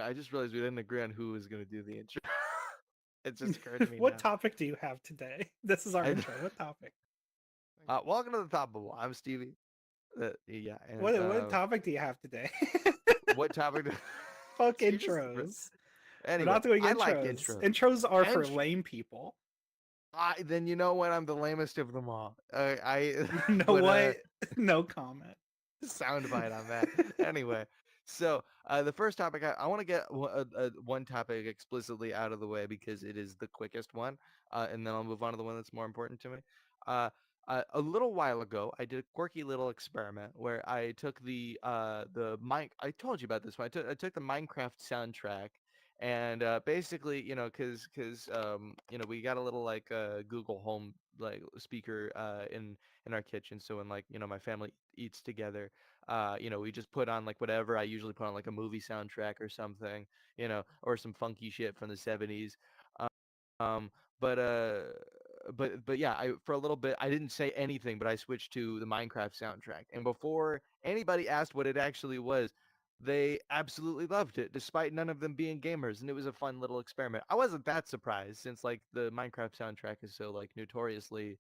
I just realized we didn't agree on who was going to do the intro. It just occurred to me What now. topic do you have today? This is our I, intro. What topic? welcome to the top of the wall. I'm Stevie. Yeah, and What topic do you have today? what topic? Fuck So you just intros. We're anyway. not doing I like intros. intros. Intros are for Int- lame people. then you know what? I'm the lamest of them all. I You know but what? No comment. soundbite on that. Anyway, so the first topic I want to get one topic explicitly out of the way because it is the quickest one, and then I'll move on to the one that's more important to me. Uh, a little while ago, I did a quirky little experiment where I took the mic. I told you about this one. I took the Minecraft soundtrack. And basically, we got a little like Google Home like speaker in our kitchen. So when like my family eats together, we just put on like whatever. I usually put on like a movie soundtrack or something, or some funky shit from the 70s. Um, but yeah, I for a little bit I didn't say anything, but I switched to the Minecraft soundtrack. And before anybody asked what it actually was, they absolutely loved it, despite none of them being gamers, and it was a fun little experiment. I wasn't that surprised since like the Minecraft soundtrack is so like notoriously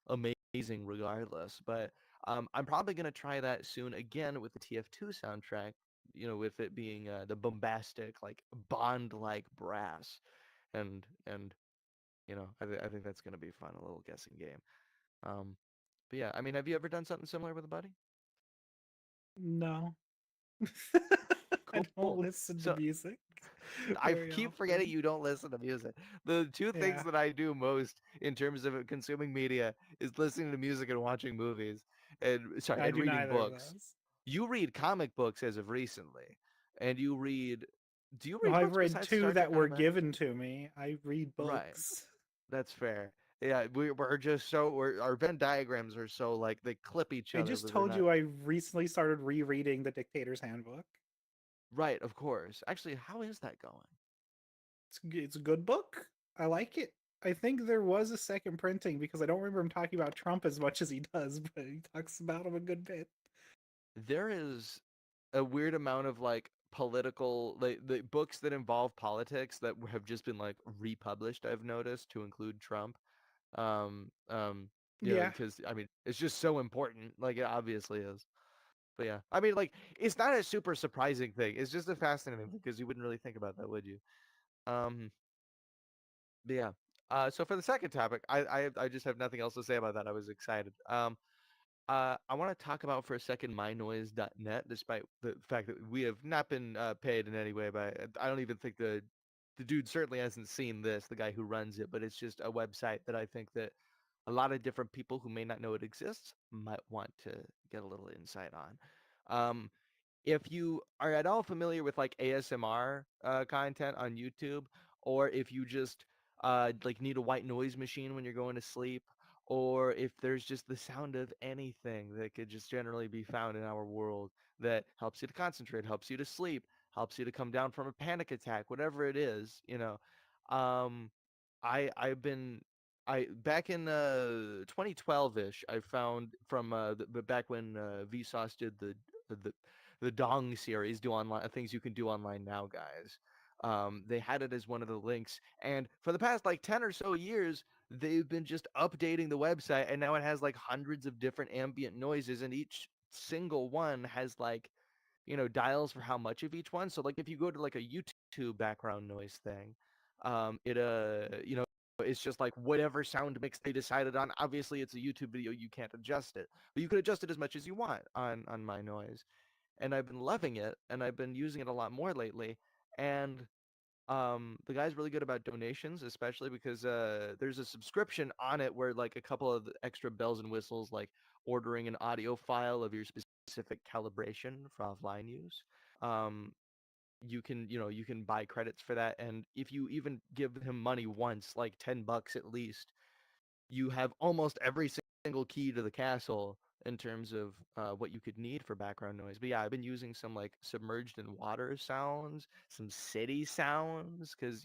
amazing regardless. But I'm probably gonna try that soon again with the TF2 soundtrack. With it being the bombastic, like Bond-like brass, and I think that's gonna be fun, a little guessing game. Um, but yeah, I mean, have you ever done something similar with a buddy? No. I don't Cool. listen to So music I very keep forgetting often. you don't listen to music. The two things Yeah, that I do most in terms of consuming media is listening to music and watching movies, and sorry, I and do reading neither of books. those. You read comic books as of recently, and you read. Do you Well, read I've books read besides two Star that Trek were Online? given to me. I read Right. books. That's fair. Yeah, we're just our Venn diagrams are so like they clip each I other, just but they're told not. you I recently started rereading The Dictator's Handbook. Right, of course. Actually, how is that going? It's a good book. I like it. I think there was a second printing because I don't remember him talking about Trump as much as he does, but he talks about him a good bit. There is a weird amount of like political like the books that involve politics that have just been like republished, I've noticed, to include Trump. Um um Yeah, because I mean it's just so important, like it obviously is. But yeah, I mean, like, it's not a super surprising thing. It's just a fascinating thing because you wouldn't really think about that, would you? Um, but yeah. So for the second topic, I just have nothing else to say about that. I was excited. I want to talk about for a second mynoise.net, despite the fact that we have not been paid in any way. By I don't even think the dude certainly hasn't seen this, the guy who runs it. But it's just a website that I think that a lot of different people who may not know it exists might want to get a little insight on. Um, if you are at all familiar with like ASMR content on YouTube, or if you just like need a white noise machine when you're going to sleep, or if there's just the sound of anything that could just generally be found in our world that helps you to concentrate, helps you to sleep, helps you to come down from a panic attack, whatever it is, um, I've been I back in 2012ish, I found from back when Vsauce did the the Dong series, do online things you can do online now, guys. They had it as one of the links, and for the past like 10 or so years, they've been just updating the website, and now it has like hundreds of different ambient noises, and each single one has like dials for how much of each one. So like if you go to like a YouTube background noise thing, it it's just like whatever sound mix they decided on. Obviously it's a YouTube video, you can't adjust it, but you could adjust it as much as you want on my noise. And I've been loving it, and I've been using it a lot more lately. And the guy's really good about donations, especially because there's a subscription on it where like a couple of the extra bells and whistles, like ordering an audio file of your specific calibration for offline use. Um, you can buy credits for that, and if you even give him money once, like $10 at least, you have almost every single key to the castle in terms of what you could need for background noise. But yeah, I've been using some like submerged in water sounds, some city sounds, because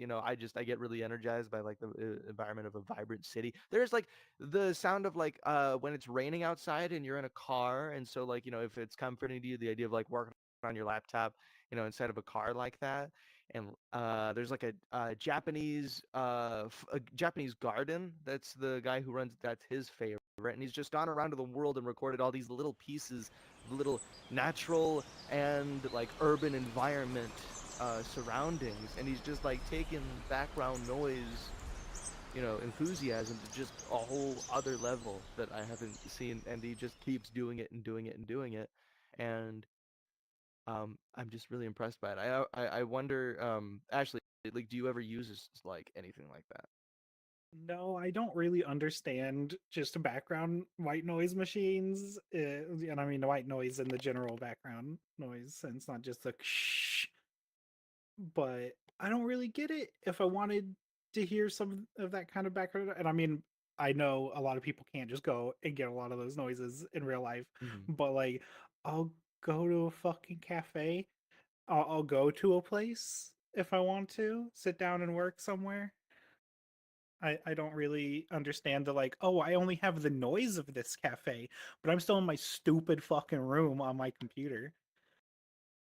I get really energized by like the environment of a vibrant city. There's like the sound of like when it's raining outside and you're in a car, and so like if it's comforting to you, the idea of like working on your laptop, inside of a car like that. and there's like a Japanese a Japanese garden. That's the guy who runs. That's his favorite, and he's just gone around to the world and recorded all these little pieces of little natural and like urban environment surroundings, and he's just like taken background noise, enthusiasm to just a whole other level that I haven't seen, and he just keeps doing it and doing it and doing it, and I'm just really impressed by it. I wonder, Ashley, like, do you ever use like anything like that? No, I don't really understand just background white noise machines, and I mean the white noise in the general background noise, and it's not just the shh. But I don't really get it. If I wanted to hear some of that kind of background, and I mean, I know a lot of people can't just go and get a lot of those noises in real life, Hmm. but like, I'll go to a fucking cafe. I'll go to a place if I want to sit down and work somewhere. I don't really understand the like, oh, I only have the noise of this cafe, but I'm still in my stupid fucking room on my computer.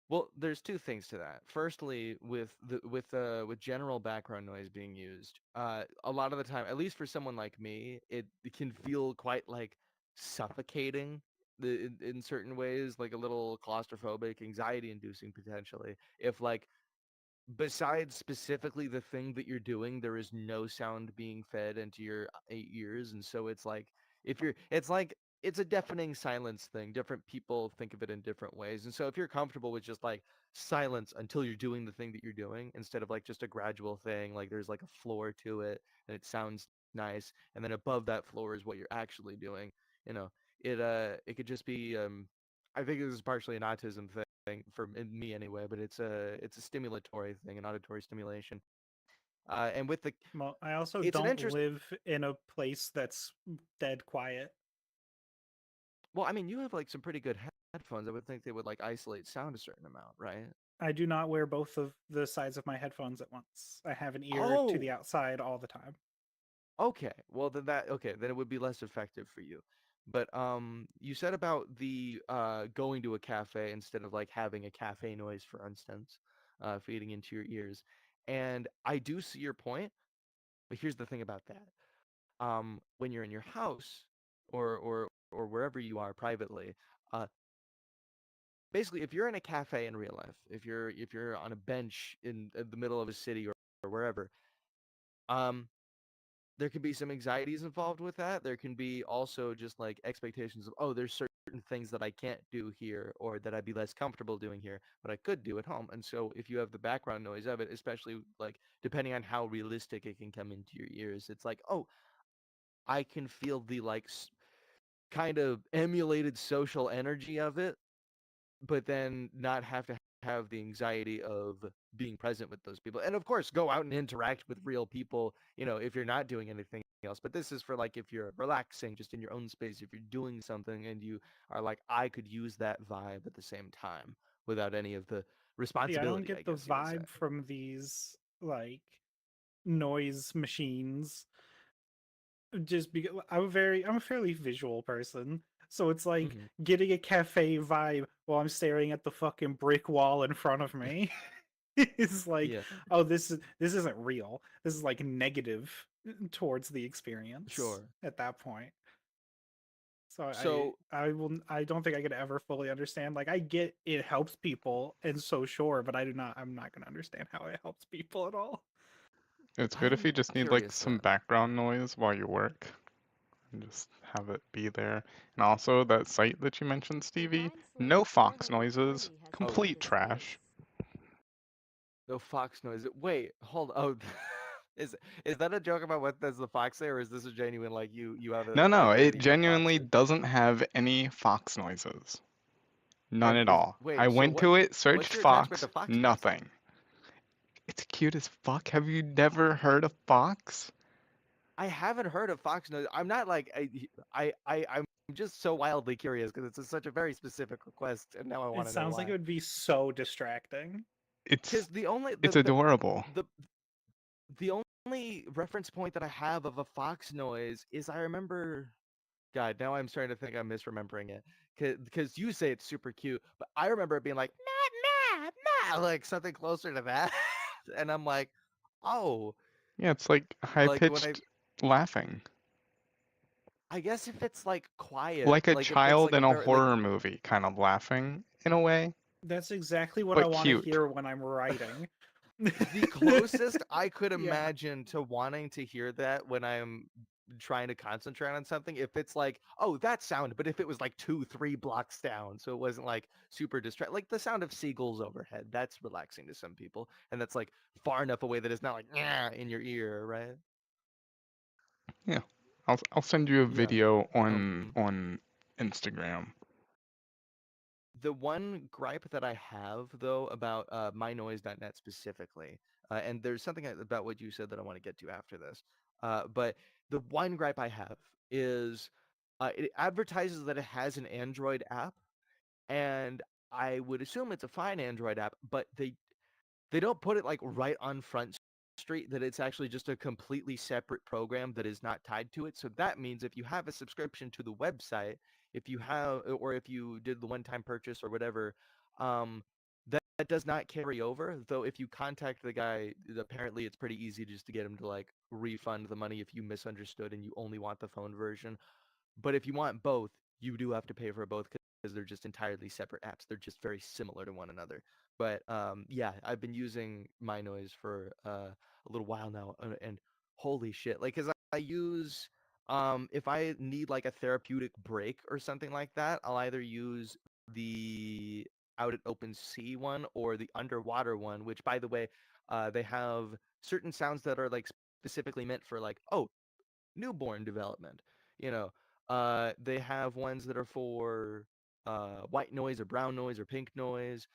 Well, there's two things to that. Firstly, with general background noise being used, a lot of the time, at least for someone like me, it can feel quite like suffocating in certain ways, like a little claustrophobic, anxiety-inducing potentially. If like besides specifically the thing that you're doing, there is no sound being fed into your ears, and so it's like if you're, it's like it's a deafening silence thing. Different people think of it in different ways, and so if you're comfortable with just like silence until you're doing the thing that you're doing, instead of like just a gradual thing, like there's like a floor to it, and it sounds nice, and then above that floor is what you're actually doing. You know, it could just be I think this is partially an autism thing for me anyway, but it's a stimulatory thing, an auditory stimulation. And with the Well, I also it's an don't interest. live in a place that's dead quiet. Well, I mean, you have like some pretty good headphones. I would think they would like isolate sound a certain amount, right? I do not wear both of the sides of my headphones at once. I have an ear to Oh, the outside all the time. okay. Well, then it would be less effective for you. But you said about the going to a cafe instead of like having a cafe noise, for instance, feeding into your ears. And I do see your point, but here's the thing about that. When you're in your house or wherever you are privately, uh, basically, if you're in a cafe in real life, if you're on a bench in the middle of a city or wherever, um, there can be some anxieties involved with that. There can be also just like expectations of, oh, there's certain things that I can't do here or that I'd be less comfortable doing here, but I could do at home. And so if you have the background noise of it, especially like depending on how realistic it can come into your ears, it's like, oh, I can feel the like kind of emulated social energy of it, but then not have to have the anxiety of being present with those people. And of course, go out and interact with real people, if you're not doing anything else. But this is for like if you're relaxing just in your own space, if you're doing something and you are like, I could use that vibe at the same time without any of the See, I don't responsibility, I get the guess you would say. vibe from these like noise machines just because I'm a fairly visual person. So it's like Hmm. getting a cafe vibe while I'm staring at the fucking brick wall in front of me. It's like, Yeah, oh, this isn't real. This is like negative towards the experience sure. at that point. So So I don't think I could ever fully understand. Like I get it helps people and so sure, but I'm not gonna understand how it helps people at all. It's good if I'm you just need like curious some then. background noise while you work and just have it be there. And also that site that you mentioned, The Stevie, line no slipped before fox her noises, authority has Oh, entered complete the trash. space. no fox noise. Wait, hold. Oh, is is that a joke about what does the fox say, or is this a genuine like you have No, a no, it affinity for genuinely foxes? doesn't have any fox noises. None And at is all. I wait, so went what? to it, What's searched your attachment fox, to fox noise then? nothing. It's cute as fuck. Have you never heard of fox? I haven't heard of fox noise. I'm not like I'm just so wildly curious because such a very specific request, and now I It want to know sounds like it why. would be so distracting. It's Because the only it's adorable. the the only reference point that I have of a fox noise is I remember. God, now I'm starting to think I'm misremembering it. Because you say it's super cute, but I remember it being like, nah, nah, nah, like something closer to that. And I'm like, oh, Yeah, it's like high like when pitched laughing. I guess if it's like quiet, Like a like if it's child like a in a very like horror movie kind of laughing in a way, That's exactly what I but want to cute. hear when I'm writing. the closest I could Yeah. imagine to wanting to hear that when I'm trying to concentrate on something, if it's like, oh, that sound, but if it was like 2, 3 blocks down, so it wasn't like super distract, like the sound of seagulls overhead, that's relaxing to some people, and that's like far enough away that it's not like in your ear, right? Yeah. I'll send you a Yeah. video Um, on Instagram. The one gripe that I have though about mynoise.net specifically, and there's something about what you said that I want to get to after this, but the one gripe I have is it advertises that it has an Android app, and I would assume it's a fine Android app, but they don't put it like right on Front Street that it's actually just a completely separate program that is not tied to it. So that means if you have a subscription to the website, if you have or if you did the one-time purchase or whatever, um, that does not carry over. Though if you contact the guy, apparently it's pretty easy just to get him to like refund the money if you misunderstood and you only want the phone version. But if you want both, you do have to pay for both because they're just entirely separate apps. They're just very similar to one another. But yeah, I've been using MyNoise for a little while now, and holy shit, like, cause I use if I need like a therapeutic break or something like that, I'll either use the out at open sea one or the underwater one. Which, by the way, they have certain sounds that are like specifically meant for like, oh, newborn development. You know, they have ones that are for white noise or brown noise or pink noise.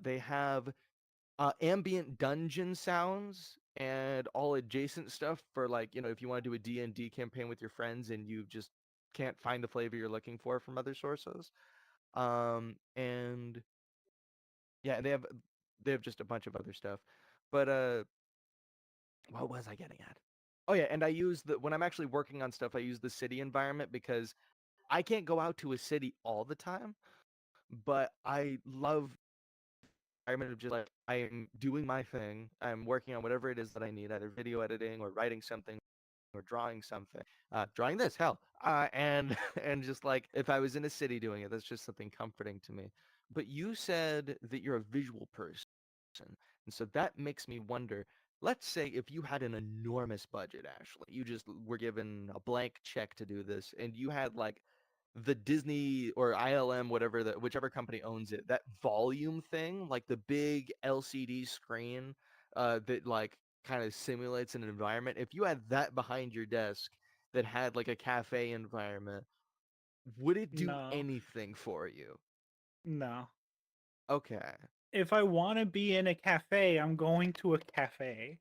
They have ambient dungeon sounds and all adjacent stuff for like, if you want to do a D&D campaign with your friends and you just can't find the flavor you're looking for from other sources. And yeah, they have just a bunch of other stuff. But what was I getting at? Oh yeah, and I use the when I'm actually working on stuff, I use the city environment because I can't go out to a city all the time, but I love the environment of just like I am doing my thing. I'm working on whatever it is that I need, either video editing or writing something or drawing something. Drawing this, hell. And and just like if I was in a city doing it, that's just something comforting to me. But you said that you're a visual person. And so that makes me wonder, let's say if you had an enormous budget, Ashley, you just were given a blank check to do this, and you had like the Disney or ILM, whatever whichever company owns it, that volume thing, like the big LCD screen that like kind of simulates an environment. If you had that behind your desk that had like a cafe environment, would it do No. anything for you? No. Okay. If I want to be in a cafe, I'm going to a cafe.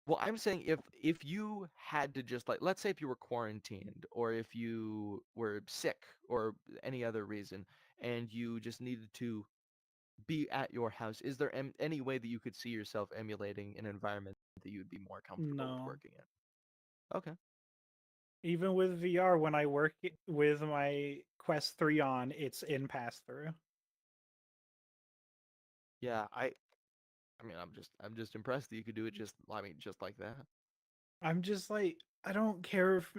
Well, I'm saying if you had to just like let's say if you were quarantined or if you were sick or any other reason and you just needed to be at your house, is there any way that you could see yourself emulating an environment that you'd be more comfortable with No. working in? Okay. Even with VR, when I work with my Quest 3 on, it's in pass through. Yeah, I mean I'm just impressed that you could do it just like that. I'm just like, I don't care if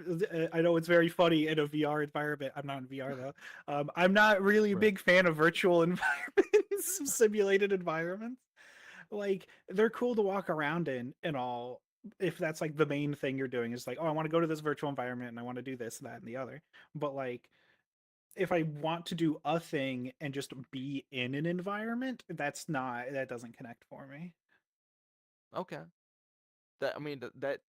I know it's very funny in a VR environment. I'm not in VR though. I'm not really a Right. big fan of virtual environments, simulated environments. Like they're cool to walk around in and all. If that's like the main thing you're doing is like, oh, I want to go to this virtual environment and I want to do this, that, and the other. But like, if I want to do a thing and just be in an environment, that doesn't connect for me. Okay. That I mean that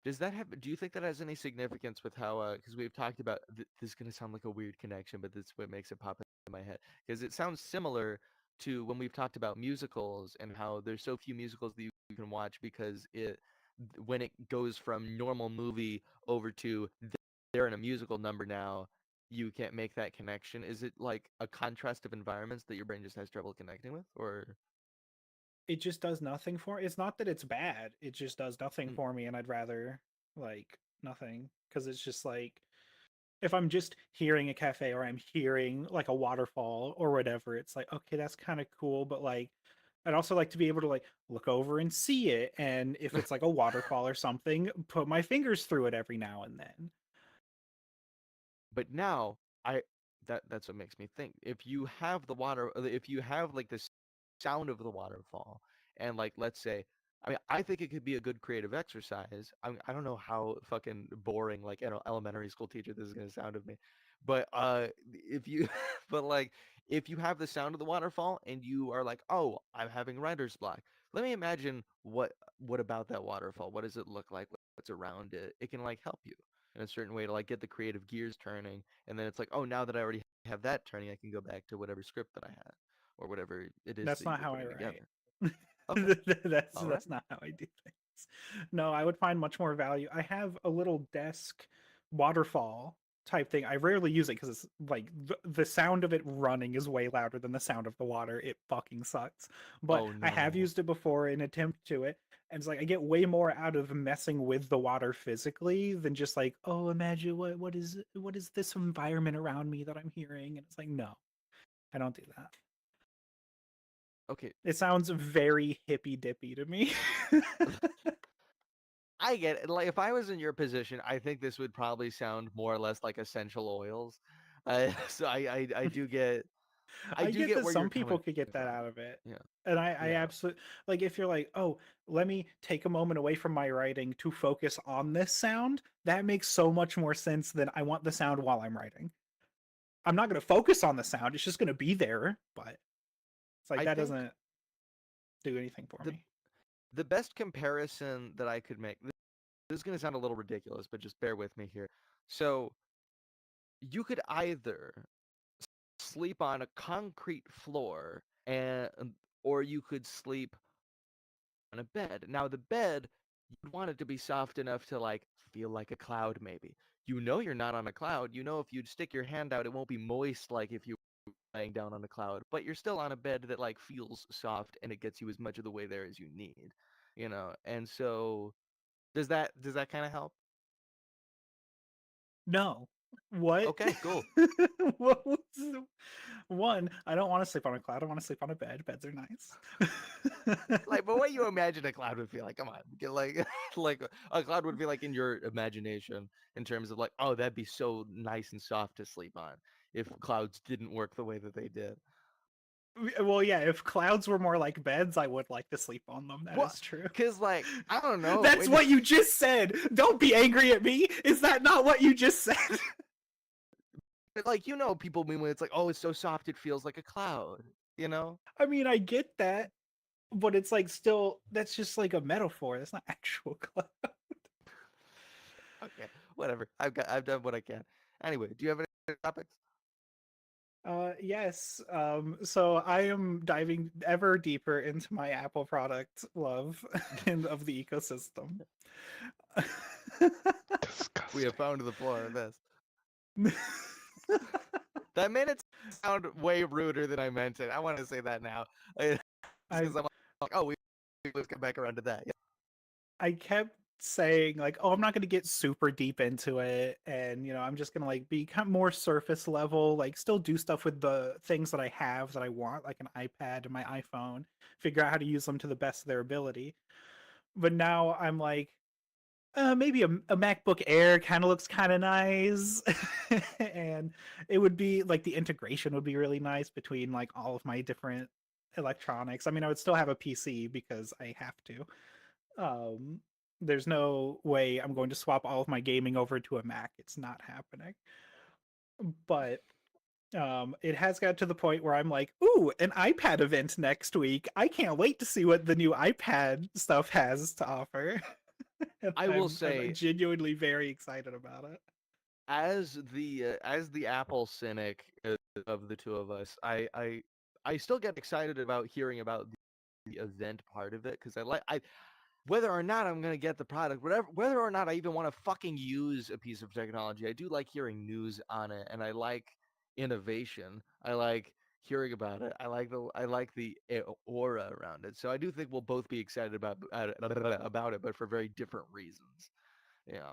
does that have do you think that has any significance with how because we've talked about this is going to sound like a weird connection, but that's what makes it pop in my head because it sounds similar to when we've talked about musicals and how there's so few musicals that you can watch because it when it goes from normal movie over to they're in a musical number now, you can't make that connection. Is it like a contrast of environments that your brain just has trouble connecting with, or It just does nothing for. It's not that it's bad. It just does nothing mm, for me, and I'd rather like nothing because it's just like if I'm just hearing a cafe or I'm hearing like a waterfall or whatever, it's like okay, that's kind of cool, but like I'd also like to be able to like look over and see it, and if it's like a waterfall or something, put my fingers through it every now and then. But now I that's what makes me think. If you have the water, if you have like the sound of the waterfall, and like let's say, I mean, I think it could be a good creative exercise. I don't know how fucking boring like an elementary school teacher this is gonna sound of me, but if you, but like if you have the sound of the waterfall and you are like, oh, I'm having writer's block. Let me imagine what about that waterfall? What does it look like? What's around it? It can like help you in a certain way to like get the creative gears turning, and then it's like, oh, now that I already have that turning, I can go back to whatever script that I had or whatever it is That's that you not were how I putting write. together. Okay. All right. That's not how I do things. No, I would find much more value. I have a little desk waterfall type thing. I rarely use it because it's like the sound of it running is way louder than the sound of the water. It fucking sucks. But Oh I have no. used it before in attempt to it, and it's like I get way more out of messing with the water physically than just like, oh, imagine what is this environment around me that I'm hearing, and it's like, no, I don't do that. Okay. It sounds very hippy dippy to me. I get it. Like if I was in your position, I think this would probably sound more or less like essential oils. So I I do get get that where some you're people coming could get that from. out of it. Yeah. And I Yeah. absolutely like if you're like, oh, let me take a moment away from my writing to focus on this sound. That makes so much more sense than I want the sound while I'm writing. I'm not going to focus on the sound. It's just going to be there, but it's like I that think doesn't do anything for the me. the best comparison that I could make. This is going to sound a little ridiculous, but just bear with me here. So you could either sleep on a concrete floor and or you could sleep on a bed. Now the bed, you'd want it to be soft enough to like feel like a cloud maybe. You know you're not on a cloud. You know if you'd stick your hand out it won't be moist like if you were laying down on a cloud, but you're still on a bed that like feels soft and it gets you as much of the way there as you need, you know. And so does that kind of help? No. What? Okay, cool. What was one? I don't want to sleep on a cloud. I want to sleep on a bed. Beds are nice. Like, but what you imagine a cloud would feel like? Come on, get like, like a cloud would be like in your imagination in terms of like, oh, that'd be so nice and soft to sleep on if clouds didn't work the way that they did. Well, yeah, if clouds were more like beds, I would like to sleep on them. That What? is true. Cause like I don't know That's when, what you just said. Don't be angry at me. Is that not what you just said? like people mean when it's like, oh, it's so soft it feels like a cloud. You know? I mean, I get that, but it's like still that's just like a metaphor. That's not actual cloud. Okay, whatever. I've done what I can. Anyway, do you have any topics? Yes. So I am diving ever deeper into my Apple product love and of the ecosystem. We have Disgusting. found the floor of this. That made it sound way ruder than I meant it. I want to say that now. I Because I'm like, oh, let's get back around to that. Yeah. I kept saying like, oh, I'm not going to get super deep into it, and I'm just going to like become more surface level, like still do stuff with the things that I have that I want, like an iPad and my iPhone, figure out how to use them to the best of their ability. But now I'm like, maybe a MacBook Air kind of looks kind of nice, and it would be like the integration would be really nice between like all of my different electronics. I mean, I would still have a PC because I have to. Um, there's no way I'm going to swap all of my gaming over to a Mac. It's not happening. But it has got to the point where I'm like, ooh, an iPad event next week. I can't wait to see what the new iPad stuff has to offer. And I will I'm say, genuinely very excited about it. as the Apple cynic of the two of us, I still get excited about hearing about the event part of it because I whether or not I'm gonna get the product, whether or not I even want to fucking use a piece of technology, I do like hearing news on it, and I like innovation. I like hearing about it. I like the aura around it. So I do think we'll both be excited about it, but for very different reasons. Yeah.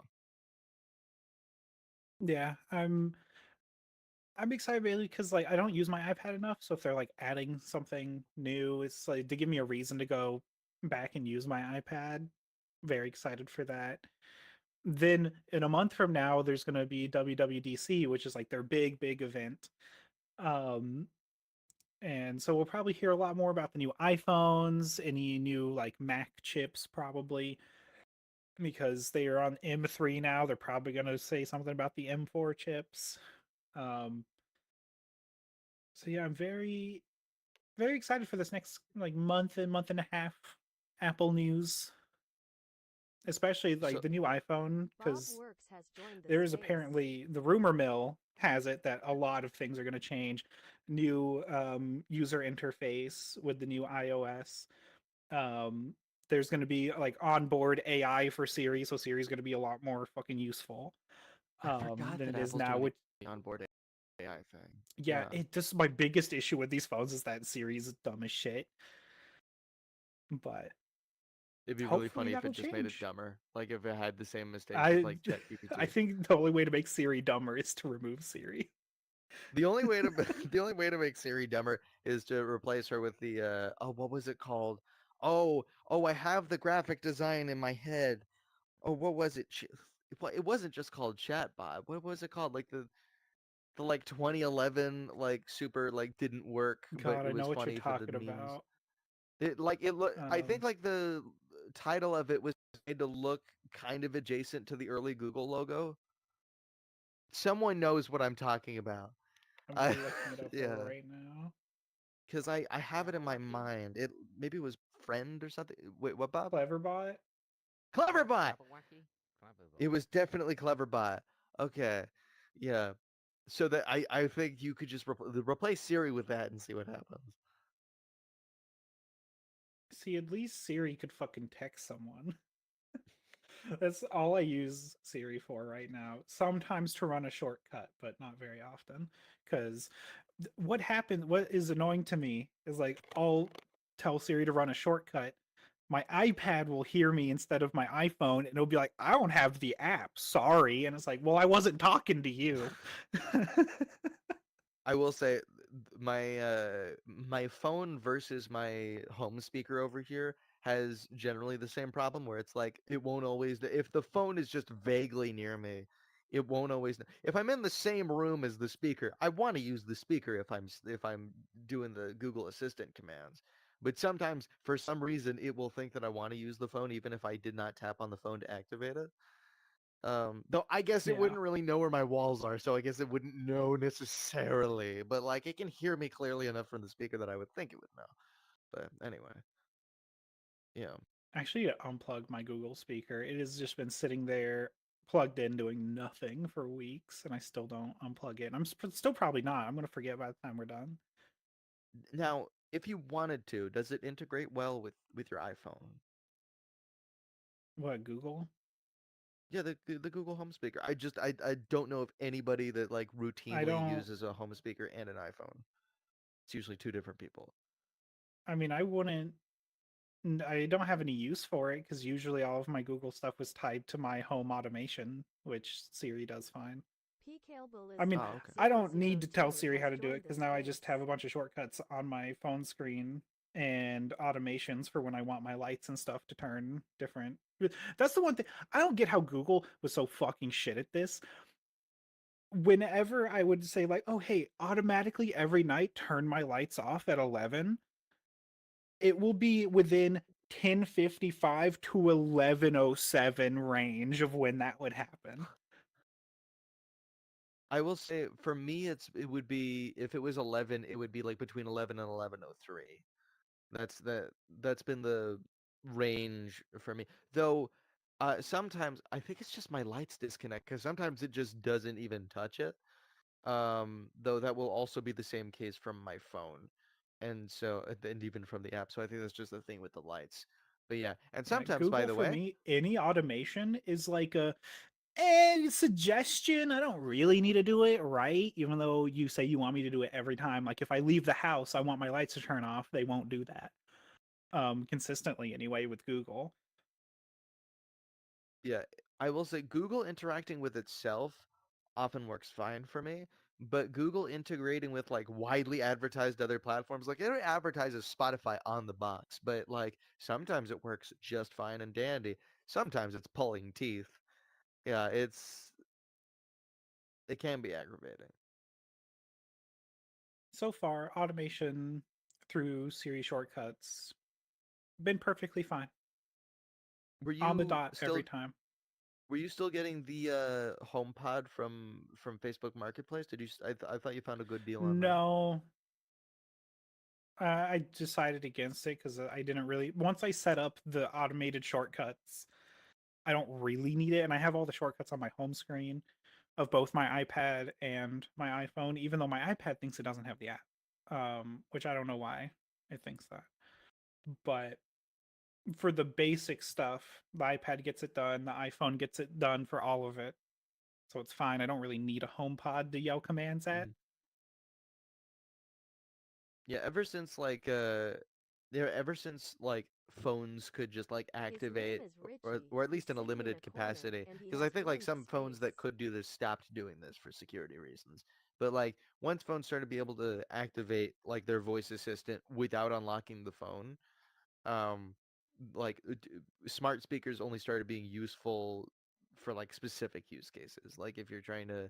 Yeah, I'm excited mainly because like I don't use my iPad enough, so if they're like adding something new, it's like to give me a reason to go back and use my iPad. Very excited for that. Then in a month from now, there's going to be WWDC, which is like their big event. Um, and so we'll probably hear a lot more about the new iPhones, any new like Mac chips, probably because they are on M3 now. They're probably going to say something about the M4 chips. Um, so yeah, I'm very excited for this next like month and a half Apple news, especially like So the new iPhone, Bob because Works has joined the there is space. apparently the rumor mill has it that a lot of things are going to change. New user interface with the new iOS. Um, there's going to be like onboard AI for Siri, so Siri is going to be a lot more fucking useful I forgot than that it is Apple's now. doing Which the onboard AI thing. yeah, Yeah. it just my biggest issue with these phones is that Siri's dumb as shit. But It'd be really hopefully funny if that'll it just made it change. dumber. Like if it had the same mistakes as I like I ChatGPT. think the only way to make Siri dumber is to remove Siri. The only way to the only way to make Siri dumber is to replace her with the oh, what was it called? Oh, I have the graphic design in my head. Oh, what was it? It wasn't just called Chatbot. What was it called? Like the like 2011 like super like didn't work, but God, it I was know what you're funny for the talking memes. about. It look. I think Um, like the title of it was made to look kind of adjacent to the early Google logo. Someone knows what I'm talking about. I'm I looking it up yeah, right now. because I have it in my Jabberwocky? mind. It maybe it was friend or something. Wait, what, Bob? Cleverbot. Cleverbot. Jabberwocky? It was definitely Cleverbot. Okay, yeah. So that I think you could just replace Siri with that and see what happens. See, at least Siri could fucking text someone. That's all I use Siri for right now. Sometimes to run a shortcut, but not very often. Because what is annoying to me is like I'll tell Siri to run a shortcut. My iPad will hear me instead of my iPhone, and it'll be like, I don't have the app. Sorry. And it's like, well, I wasn't talking to you. I will say my phone versus my home speaker over here has generally the same problem where it's like it won't always if the phone is just vaguely near me, it won't always if I'm in the same room as the speaker, I want to use the speaker if I'm doing the Google Assistant commands. But sometimes for some reason it will think that I want to use the phone even if I did not tap on the phone to activate it. Though I guess it Yeah. wouldn't really know where my walls are, so I guess it wouldn't know necessarily. But like it can hear me clearly enough from the speaker that I would think it would know. But anyway, yeah. Actually, to unplug my Google speaker. It has just been sitting there plugged in doing nothing for weeks, and I still don't unplug it. I'm still probably not. I'm going to forget by the time we're done. Now, if you wanted to, does it integrate well with your iPhone? What, Google? Yeah, the Google Home speaker. I don't know of anybody that like I routinely don't. uses a home speaker and an iPhone. It's usually two different people. I mean, I wouldn't. I don't have any use for it because usually all of my Google stuff was tied to my home automation, which Siri does fine. I mean, Oh, okay. I don't need to tell Siri has how to do it joined the because now I just space. have a bunch of shortcuts on my phone screen and automations for when I want my lights and stuff to turn different. That's the one thing I don't get how Google was so fucking shit at this. Whenever I would say like, "Oh, hey, automatically every night turn my lights off at 11," it will be within 10:55 to 11:07 range of when that would happen. I will say for me it would be if it was 11, it would be like between 11 and 11:03. That's that's been the range for me. Though sometimes I think it's just my lights disconnect because sometimes it just doesn't even touch it. Though that will also be the same case from my phone. And so and even from the app. So I think that's just the thing with the lights. But yeah, and Yeah, sometimes by Google the for way, me, any automation is like a suggestion. I don't really need to do it, right? Even though you say you want me to do it every time. Like if I leave the house, I want my lights to turn off. They won't do that. Consistently anyway with Google. yeah, I will say Google interacting with itself often works fine for me. but Google integrating with like widely advertised other platforms, like it advertises Spotify on the box, but like sometimes it works just fine and dandy. Sometimes it's pulling teeth. Yeah, it can be aggravating. So far, automation through Siri shortcuts been perfectly fine. Were On the you dot every still time. were you still getting the HomePod from Facebook Marketplace? Did you? I thought you found a good deal on that. No, I decided against it because I didn't really. Once I set up the automated shortcuts, I don't really need it, and I have all the shortcuts on my home screen of both my iPad and my iPhone. Even though my iPad thinks it doesn't have the app, which I don't know why it thinks that. But for the basic stuff, the iPad gets it done, the iPhone gets it done for all of it, so it's fine. I don't really need a HomePod to yell commands at. Mhm. Yeah, ever since like phones could just like His name activate is Richie, or at least in a sitting in limited a corner, capacity, and he because I has think like one some phones that space. could do this stopped doing this for security reasons. But like once phones started to be able to activate like their voice assistant without unlocking the phone, um like smart speakers only started being useful for like specific use cases, like if you're trying to,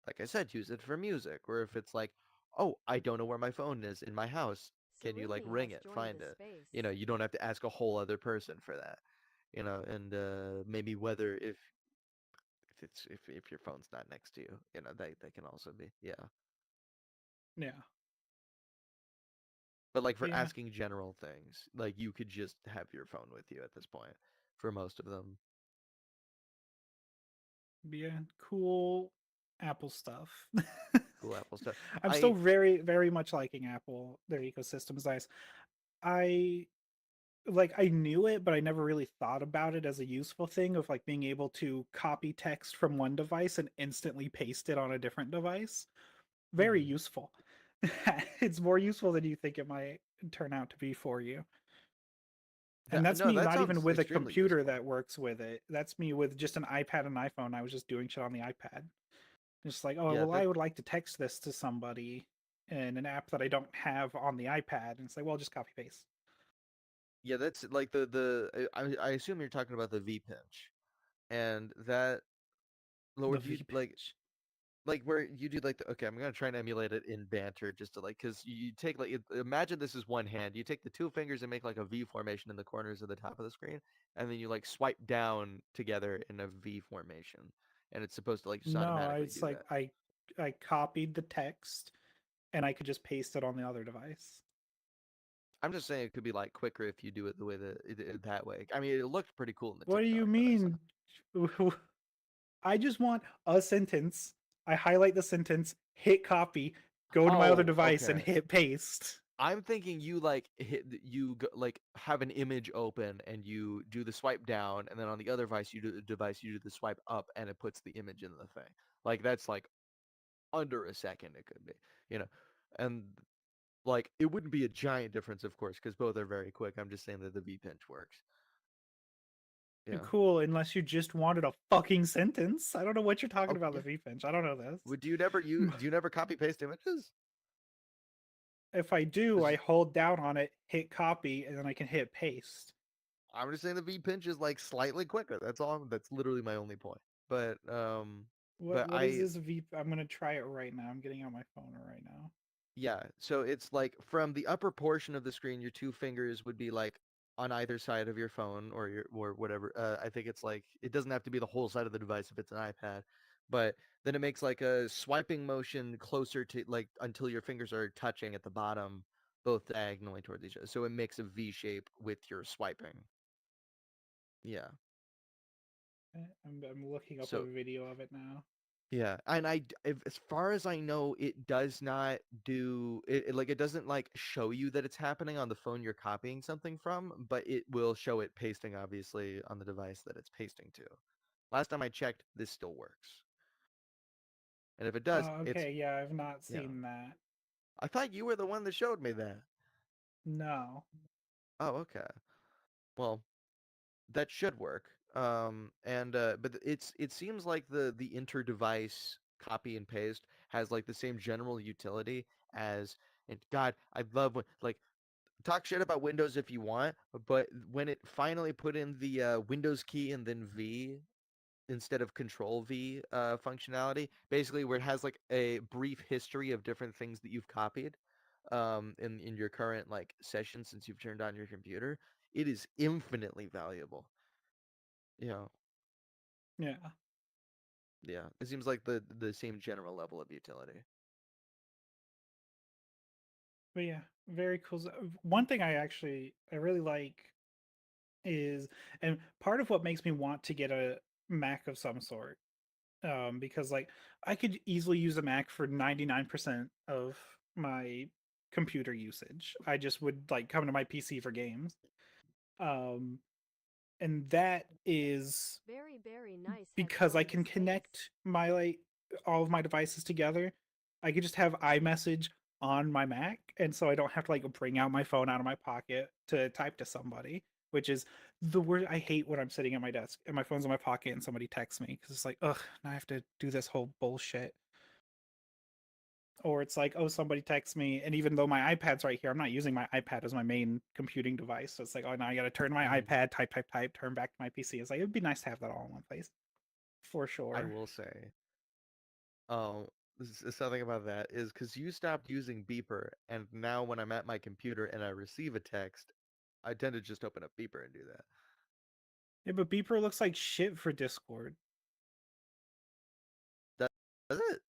like I said, use it for music, or if it's like, oh, I don't know where my phone is in my house, can you like Ceruti ring has it, joined find the it, space. you don't have to ask a whole other person for that, and maybe whether if it's if your phone's not next to you, that can also be, yeah. Yeah, But like for yeah, asking general things, like you could just have your phone with you at this point for most of them. yeah. Cool Apple stuff. Cool Apple stuff. I'm still I very, very much liking Apple. Their ecosystem is nice. I I knew it, but I never really thought about it as a useful thing of like being able to copy text from one device and instantly paste it on a different device. Very mhm. useful. It's more useful than you think it might turn out to be for you. And That, that's no, me that not even sounds with a extremely computer useful. that works with it. That's me with just an iPad and iPhone. I was just doing shit on the iPad. Just like, oh, Yeah, well, that I would like to text this to somebody in an app that I don't have on the iPad. And it's like, well, just copy paste yeah, that's like I assume you're talking about the V pinch. And that, the Lord, you V pitch. like where you do like okay, I'm gonna try and emulate it in Banter just to like, because you take like imagine this is one hand. You take the two fingers and make like a V formation in the corners of the top of the screen, and then you like swipe down together in a V formation, and it's supposed to like just No, automatically it's do like that. I copied the text and I could just paste it on the other device. I'm just saying it could be like quicker if you do it the way that way. I mean, it looked pretty cool in the What do you TikTok that I saw. mean? I just want a sentence. I highlight the sentence, hit copy, go to my other Oh, device and okay. hit paste. I'm thinking you like like have an image open and you do the swipe down, and then on the other device you do the swipe up, and it puts the image in the thing. Like that's like under a second it could be, you know, and like it wouldn't be a giant difference, of course, because both are very quick. I'm just saying that the V pinch works. Yeah. Cool, unless you just wanted a fucking sentence. I don't know what you're talking Oh about yeah. the V-pinch. I don't know this. Do you never copy paste images? If I do, I 'Cause hold down on it, hit copy, and then I can hit paste. I'm just saying the V pinch is like slightly quicker. That's all. That's literally my only point. But What but what is I this V? I'm gonna try it right now. I'm getting on my phone right now. Yeah, so it's like from the upper portion of the screen, your two fingers would be like on either side of your phone or your or whatever. I think it's like it doesn't have to be the whole side of the device if it's an iPad, but then it makes like a swiping motion closer to like until your fingers are touching at the bottom, both diagonally towards each other. So it makes a V shape with your swiping. Yeah. I'm looking up a So video of it now. yeah, and as far as I know, it does not do it, like it doesn't like show you that it's happening on the phone you're copying something from, but it will show it pasting obviously on the device that it's pasting to. Last time I checked, this still works. And if it does, Oh, it's okay, yeah, I've not yeah. seen that. I thought you were the one that showed me that. No. Oh, okay. Well, that should work. And but it seems like the inter-device copy and paste has like the same general utility as, and God, I love when like talk shit about Windows if you want, but when it finally put in the Windows key and then V instead of Control V functionality, basically where it has like a brief history of different things that you've copied in your current like session since you've turned on your computer, it is infinitely valuable. You know, Yeah. yeah, it seems like the same general level of utility. But yeah, very cool. One thing I really like is, and part of what makes me want to get a Mac of some sort, because like I could easily use a Mac for 99% of my computer usage. I just would like come to my PC for games. Um, and that is Very, very nice because I headphones can space. connect my like all of my devices together. I could just have iMessage on my Mac, and so I don't have to like bring out my phone out of my pocket to type to somebody, which is the word I hate when I'm sitting at my desk and my phone's in my pocket and somebody texts me because it's like, ugh, now I have to do this whole bullshit. Or it's like, oh, somebody texts me, and even though my iPad's right here, I'm not using my iPad as my main computing device. So it's like, oh, now I got to turn my Mhm. iPad, type, turn back to my PC. It's like it'd be nice to have that all in one place, for I sure. will say, um, something about that is because you stopped using Beeper, and now when I'm at my computer and I receive a text, I tend to just open up Beeper and do that. Yeah, but Beeper looks like shit for Discord. That does it.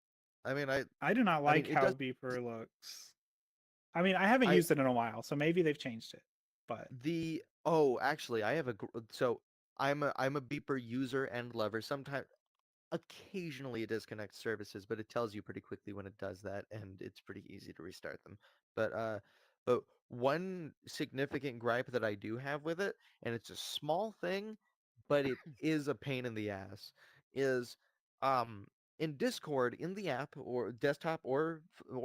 I mean, I do not I mean, like it how does. Beeper looks. I mean, I haven't I used it in a while, so maybe they've changed it. But the oh, actually, I have a so I'm a Beeper user and lover. Sometimes occasionally it disconnects services, but it tells you pretty quickly when it does that, and it's pretty easy to restart them. But uh, but one significant gripe that I do have with it, and it's a small thing, but it is a pain in the ass, is um in Discord in the app or desktop or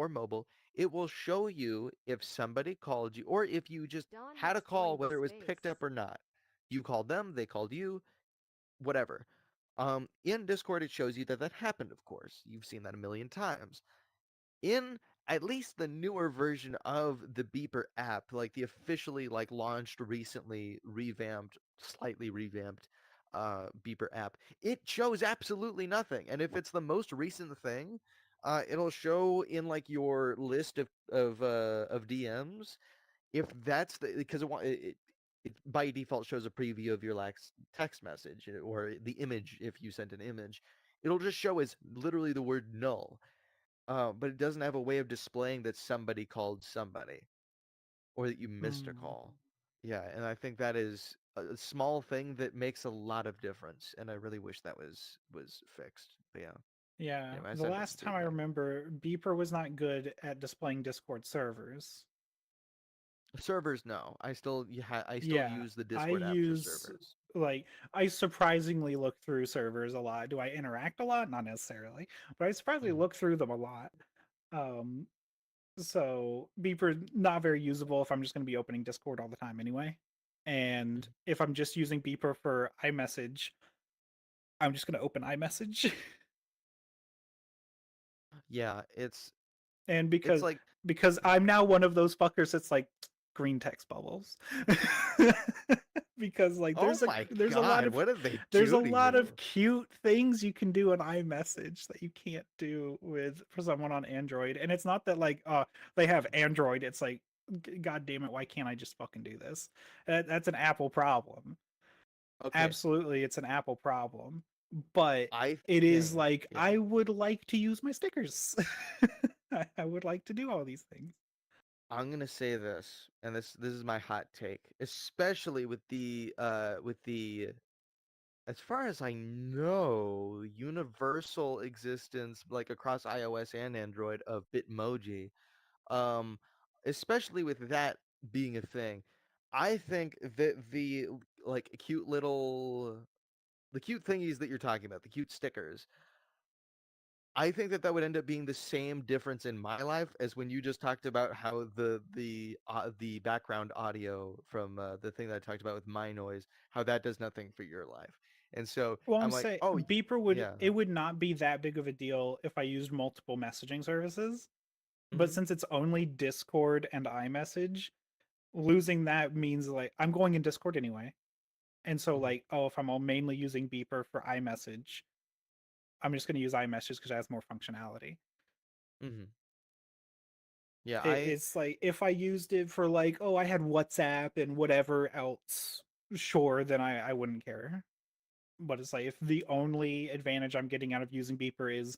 mobile, it will show you if somebody called you or if you just Don had a has call, joined whether it was picked space. up or not. You called them, they called you, whatever. In Discord, it shows you that that happened, of course. You've seen that a million times. In at least the newer version of the Beeper app, like the officially like launched recently revamped, slightly revamped Beeper app, it shows absolutely nothing. And if it's the most recent thing, it'll show in like your list of DMs if that's the because it by default shows a preview of your last text message or the image if you sent an image. It'll just show as literally the word null, but it doesn't have a way of displaying that somebody called somebody or that you missed a hmm, call. Yeah, and I think that is a small thing that makes a lot of difference, and I really wish that was fixed. But yeah, yeah, anyway, I the said that last to time I ignore me. remember, Beeper was not good at displaying Discord servers. Servers, no, I still Yeah, use the I Discord app for use servers. like I surprisingly look through servers a lot. Do I interact a lot? Not necessarily, but I surprisingly Mhm. look through them a lot. Um, so Beeper not very usable if I'm just going to be opening Discord all the time anyway. And Mhm. if I'm just using Beeper for iMessage, I'm just going to open iMessage. Yeah, And it's like, because I'm now one of those fuckers that's like green text bubbles. Because like oh my God, what did they there's a do to lot of you? cute things you can do in iMessage that you can't do with for someone on Android. And it's not that like they have Android, it's like god damn it, why can't I just fucking do this? That's an Apple problem. Okay, Absolutely, it's an Apple problem. But I it is think, like yeah, I would like to use my stickers. I would like to do all these things. I'm gonna say this, and this is my hot take, especially with the as far as I know, universal existence like across iOS and Android of Bitmoji. Um, especially with that being a thing, I think that like the cute thingies that you're talking about, the cute stickers, I think that that would end up being the same difference in my life as when you just talked about how the background audio from the thing that I talked about with my noise, how that does nothing for your life. And so Well, I'm I'm like, saying oh Beeper yeah. would not be that big of a deal if I used multiple messaging services. But Hmm. since it's only Discord and iMessage, losing that means like I'm going in Discord anyway. And so Hmm. like, oh, if I'm all mainly using Beeper for iMessage, I'm just going to use iMessage because it has more functionality. Hmm. Yeah, It's like if I used it for like, oh, I had WhatsApp and whatever else, sure, then I wouldn't care. But it's like if the only advantage I'm getting out of using Beeper is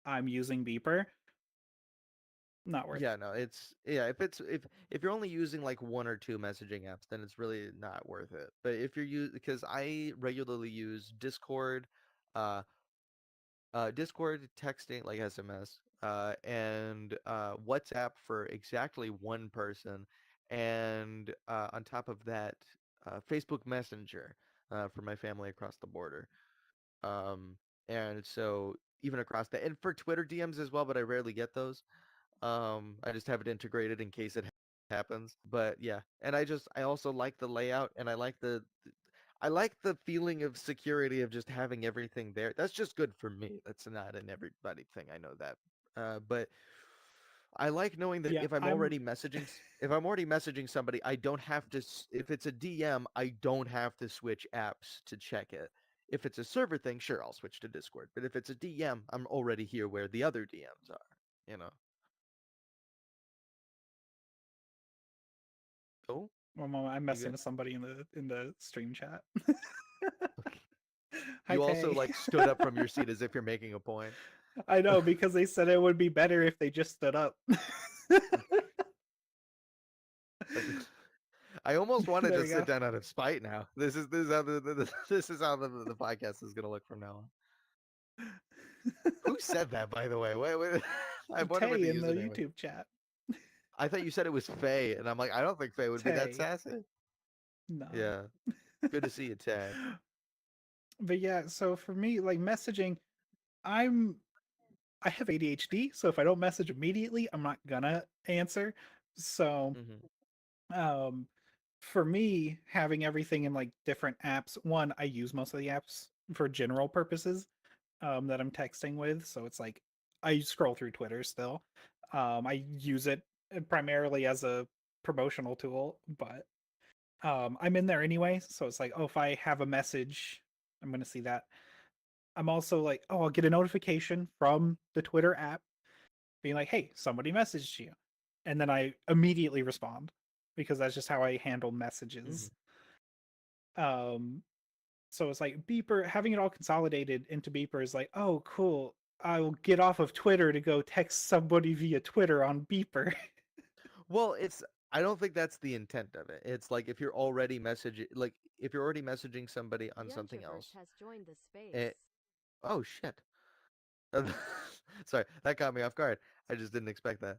I'm using Beeper, not worth yeah, it. no, it's yeah, if you're only using like one or two messaging apps, then it's really not worth it. But if you're because I regularly use Discord, uh Discord texting like SMS, and WhatsApp for exactly one person, and on top of that, Facebook Messenger for my family across the border. Um, and so even across that, and for Twitter DMs as well, but I rarely get those. I just have it integrated in case it happens. But yeah, and I also like the layout, and I like the feeling of security of just having everything there. That's just good for me. That's not an everybody thing. I know that. But I like knowing that Yeah, if I'm already messaging somebody, I don't have to if it's a DM, I don't have to switch apps to check it. If it's a server thing, sure, I'll switch to Discord. But if it's a DM, I'm already here where the other DMs are, you know. Oh, I'm you messing good? with somebody in the stream chat. Hi You also Tay. like stood up from your seat as if you're making a point. I know because they said it would be better if they just stood up. I almost want to There we just sit go. down out of spite now. This is how this is how the podcast is gonna look from now on. Who said that, by the way? Wait. I wonder what Tay the in the username is. YouTube chat. I thought you said it was Faye, and I'm like, I don't think Faye would be that Tay. sassy. No. Yeah, good to see you, Tay. But yeah, so for me, like messaging, I'm I have ADHD, so if I don't message immediately, I'm not gonna answer. So, Hmm. um, for me, having everything in like different apps, one, I use most of the apps for general purposes, that I'm texting with. So it's like I scroll through Twitter still. I use it primarily as a promotional tool, but I'm in there anyway. So it's like, oh, if I have a message, I'm gonna see that. I'm also like, oh, I'll get a notification from the Twitter app being like, hey, somebody messaged you. And then I immediately respond because that's just how I handle Hmm. messages. Um, so it's like Beeper, having it all consolidated into Beeper is like, oh, cool. I'll get off of Twitter to go text somebody via Twitter on Beeper. Well, I don't think that's the intent of it. It's like if you're already messaging somebody on The something introvert else. has joined the It, space. oh shit. Sorry, that caught me off guard. I just didn't expect that.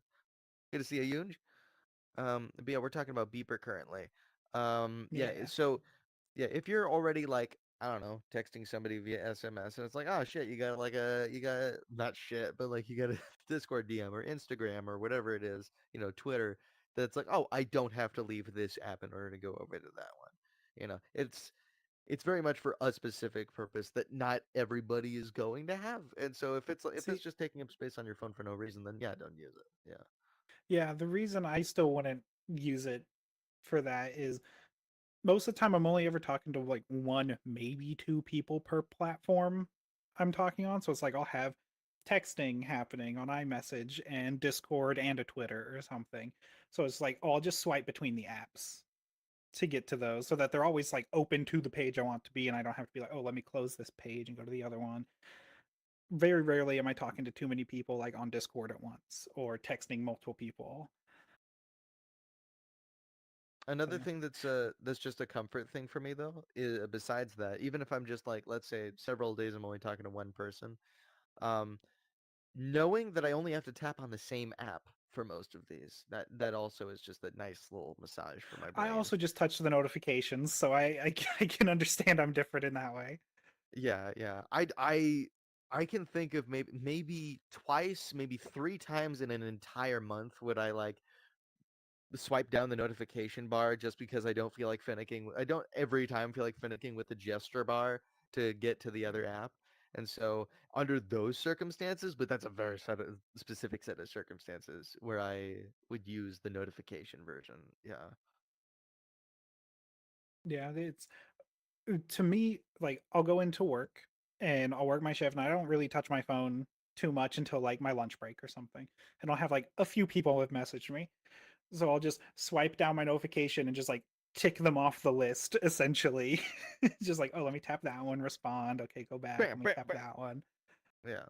Good to see you, Yoonj. But yeah, we're talking about Beeper currently. Yeah, Yeah. so yeah, if you're already like, I don't know, texting somebody via SMS and it's like, oh shit, you got not shit, but like you got a Discord DM or Instagram or whatever it is, Twitter, that's like, oh, I don't have to leave this app in order to go over to that one. It's very much for a specific purpose that not everybody is going to have. And so if it's See, just taking up space on your phone for no reason, then yeah, don't use it. Yeah. yeah, the reason I still wouldn't use it for that is most of the time I'm only ever talking to like one, maybe two people per platform I'm talking on. So it's like I'll have texting happening on iMessage and Discord and a Twitter or something. So it's like, oh, I'll just swipe between the apps to get to those so that they're always like open to the page I want to be and I don't have to be like, oh, let me close this page and go to the other one. Very rarely am I talking to too many people like on Discord at once or texting multiple people. So Another yeah. thing that's just a comfort thing for me though, is besides that, even if I'm just like, let's say several days I'm only talking to one person, um, knowing that I only have to tap on the same app for most of these, that also is just a nice little massage for my I brain. also just touch the notifications, so I can understand I'm different in that way. Yeah. I can think of maybe twice, maybe three times in an entire month would I like swipe down the notification bar just because I don't feel like finicking. I don't every time feel like finicking with the gesture bar to get to the other app. And so under those circumstances, but that's a very specific set of circumstances where I would use the notification version. Yeah. Yeah, it's to me, like I'll go into work and I'll work my shift and I don't really touch my phone too much until like my lunch break or something. And I'll have like a few people have messaged me. So I'll just swipe down my notification and just like tick them off the list essentially. Just like, oh, let me tap that one, respond. Okay, go back. Let Bam, me bam, tap bam. that one. Yeah.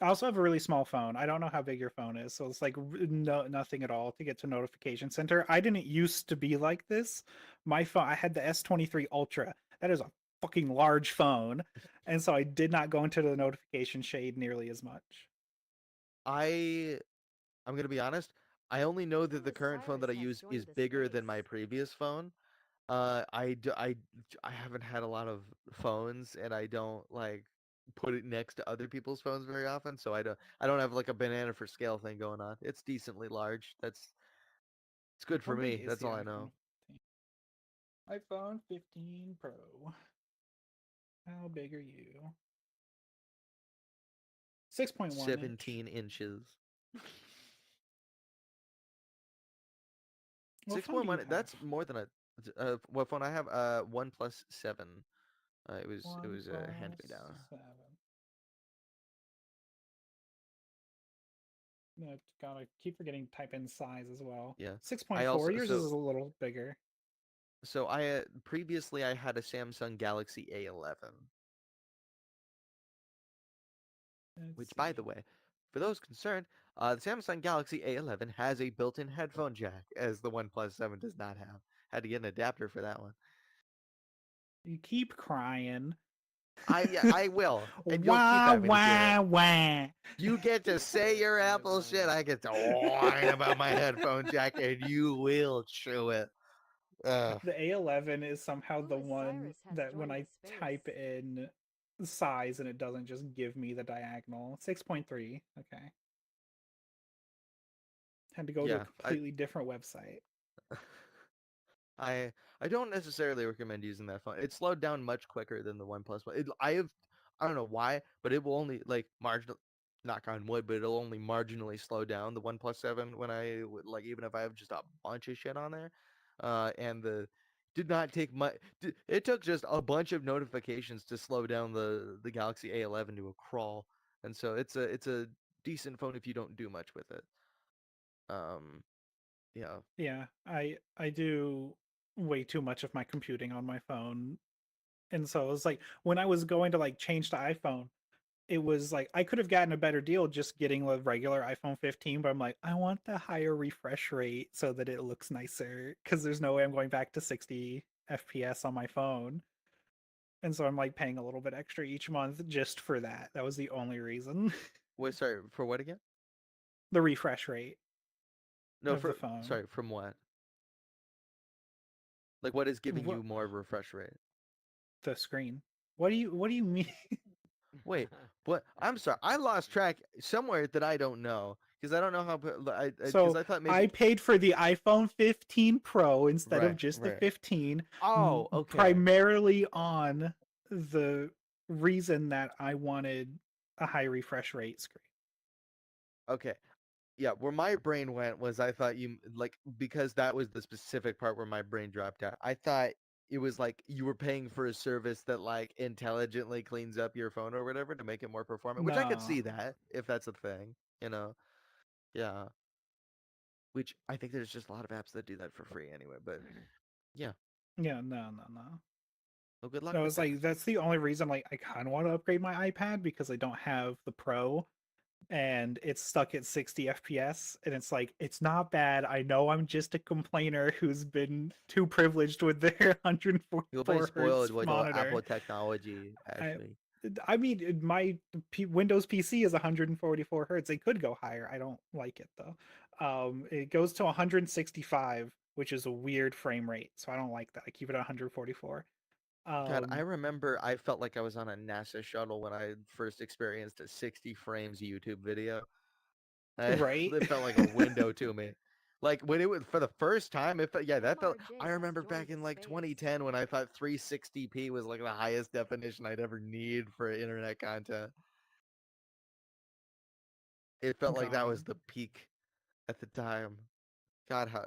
I also have a really small phone. I don't know how big your phone is, so it's like nothing at all to get to notification center. I didn't used to be like this. My phone, I had the S23 Ultra. That is a fucking large phone, and so I did not go into the notification shade nearly as much. I I'm gonna be honest. I only know that the current phone that I use is bigger than my previous phone. I haven't had a lot of phones, and I don't like put it next to other people's phones very often, so I don't have like a banana for scale thing going on. It's decently large. It's good How for big me. is That's the all I iPhone know. 15? iPhone 15 Pro. How big are you? 6.1 inch. 17 inches. What phone do you 6.1. have? That's more than a. What phone I have? One plus 7. It was a hand me down. 1+7. No, gotta keep forgetting to type in size as well. Yeah. I 6.4. also Yours is a little bigger. I previously I had a Samsung Galaxy A11, Let's which, by see. the way, for those concerned, the Samsung Galaxy A11 has a built-in headphone jack, as the OnePlus 7 does not have. Had to get an adapter for that one. You keep crying. I will, and you'll keep Wah, having to hear it. wah, wah. You get to say your Apple shit. I get to whine about my headphone jack, and you will chew it. Ugh. The A11 is somehow the one that when I type in size and it doesn't just give me the diagonal. 6.3. Okay. Had to go to a Yeah, completely different website. I don't necessarily recommend using that phone. It slowed down much quicker than the OnePlus One. I don't know why, but it will only like marginal, knock on wood, but it'll only marginally slow down the OnePlus 7 when like even if I have just a bunch of shit on there. And the did not take much. It took just a bunch of notifications to slow down the Galaxy A11 to a crawl, and so it's a decent phone if you don't do much with it. Um, yeah. Yeah, I do way too much of my computing on my phone. And so it was like when I was going to like change to iPhone, it was like I could have gotten a better deal just getting a regular iPhone 15, but I'm like, I want the higher refresh rate so that it looks nicer because there's no way I'm going back to 60 FPS on my phone. And so I'm like paying a little bit extra each month just for that. That was the only reason. Wait, sorry, for what again? The refresh rate No, of the for phone. sorry, from what? Like what is giving What you more refresh rate? the screen. What do you mean? Wait, what? I'm sorry, I lost track somewhere that I don't know because I don't know how. Because So I thought I maybe. paid for the iPhone 15 Pro instead of Right, just the right. 15, Oh, okay, primarily on the reason that I wanted a high refresh rate screen. okay. Yeah, where my brain went was I thought you like because that was the specific part where my brain dropped out. I thought it was like you were paying for a service that like intelligently cleans up your phone or whatever to make it more performant, which I could No. see that if that's a thing, you know. Yeah. Which I think there's just a lot of apps that do that for free anyway. But yeah, Yeah, no. well, good luck No, with it's that. like that's the only reason like I kind of want to upgrade my iPad because I don't have the Pro and it's stuck at 60 FPS and it's like it's not bad. I know I'm just a complainer who's been too privileged with their You'll be 144 spoiled hertz with all monitor. Apple technology, I Ashley. I mean my Windows PC is 144 hertz. It could go higher. I don't like it though. It goes to 165, which is a weird frame rate, so I don't like that. I keep it at 144. God, I Um, remember I felt like I was on a NASA shuttle when I first experienced a 60 frames YouTube video. right? It felt like a window to me. Like when it was for the first time, it felt, yeah, that felt. Omar J I has remember back joined in the like space. 2010 when I thought 360p was like the highest definition I'd ever need for internet content. It felt like that was God. the peak at the time. God, how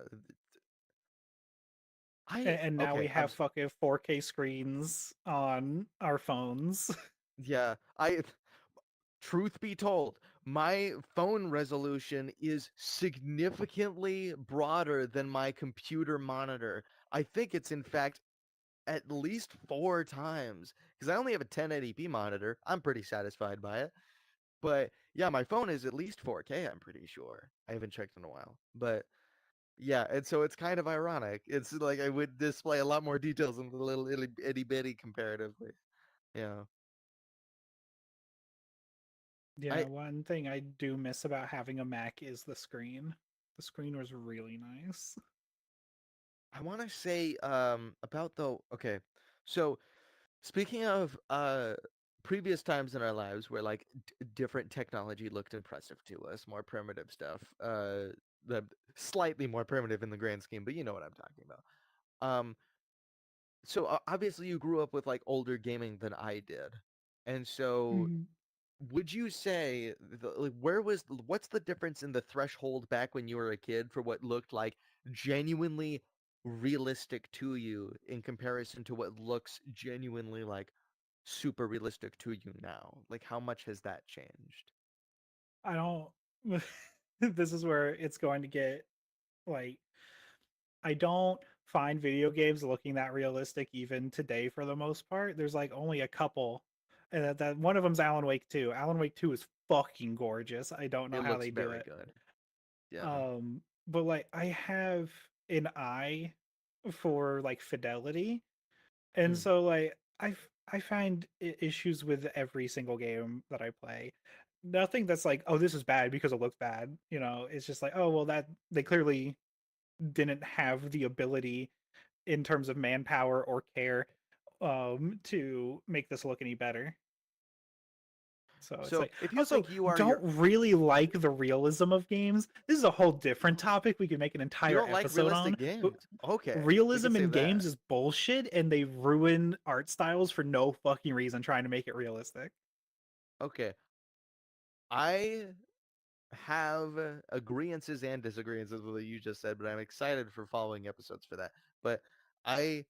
And now we okay, I'm have fucking 4K screens on our phones. yeah, truth be told, my phone resolution is significantly broader than my computer monitor. I think it's in fact at least 4 times because I only have a 1080p monitor. I'm pretty satisfied by it. But yeah, my phone is at least 4K, I'm pretty sure. I haven't checked in a while. But yeah, and so it's kind of ironic. It's like I would display a lot more details in the little itty bitty comparatively. Yeah. Yeah, I one thing I do miss about having a Mac is the screen. The screen was really nice. I want to say about the okay. So speaking of previous times in our lives where like different technology looked impressive to us, more primitive stuff, the slightly more primitive in the grand scheme, but you know what I'm talking about. Um so obviously you grew up with like older gaming than I did. And so Mhm. would you say like, what's the difference in the threshold back when you were a kid for what looked like genuinely realistic to you in comparison to what looks genuinely like super realistic to you now? Like how much has that changed? I don't. This is where it's going to get like I don't find video games looking that realistic even today for the most part. There's like only a couple. And that one of them's Alan Wake 2. Alan Wake 2 is fucking gorgeous. I don't know It how looks they do very it. good. Yeah. But like I have an eye for like fidelity. And Mm. so like I find issues with every single game that I play. Nothing that's like, oh, this is bad because it looks bad. You know, it's just like, oh, well, that they clearly didn't have the ability in terms of manpower or care to make this look any better. So it's So like, if you also think you are don't your really like the realism of games. This is a whole different topic we could make an you entire don't like episode on. realistic But games. Okay. We can realism in save that. games is bullshit, and they ruin art styles for no fucking reason trying to make it realistic. Okay. I have agreeances and disagreements with what you just said, but I'm excited for following episodes for that. But I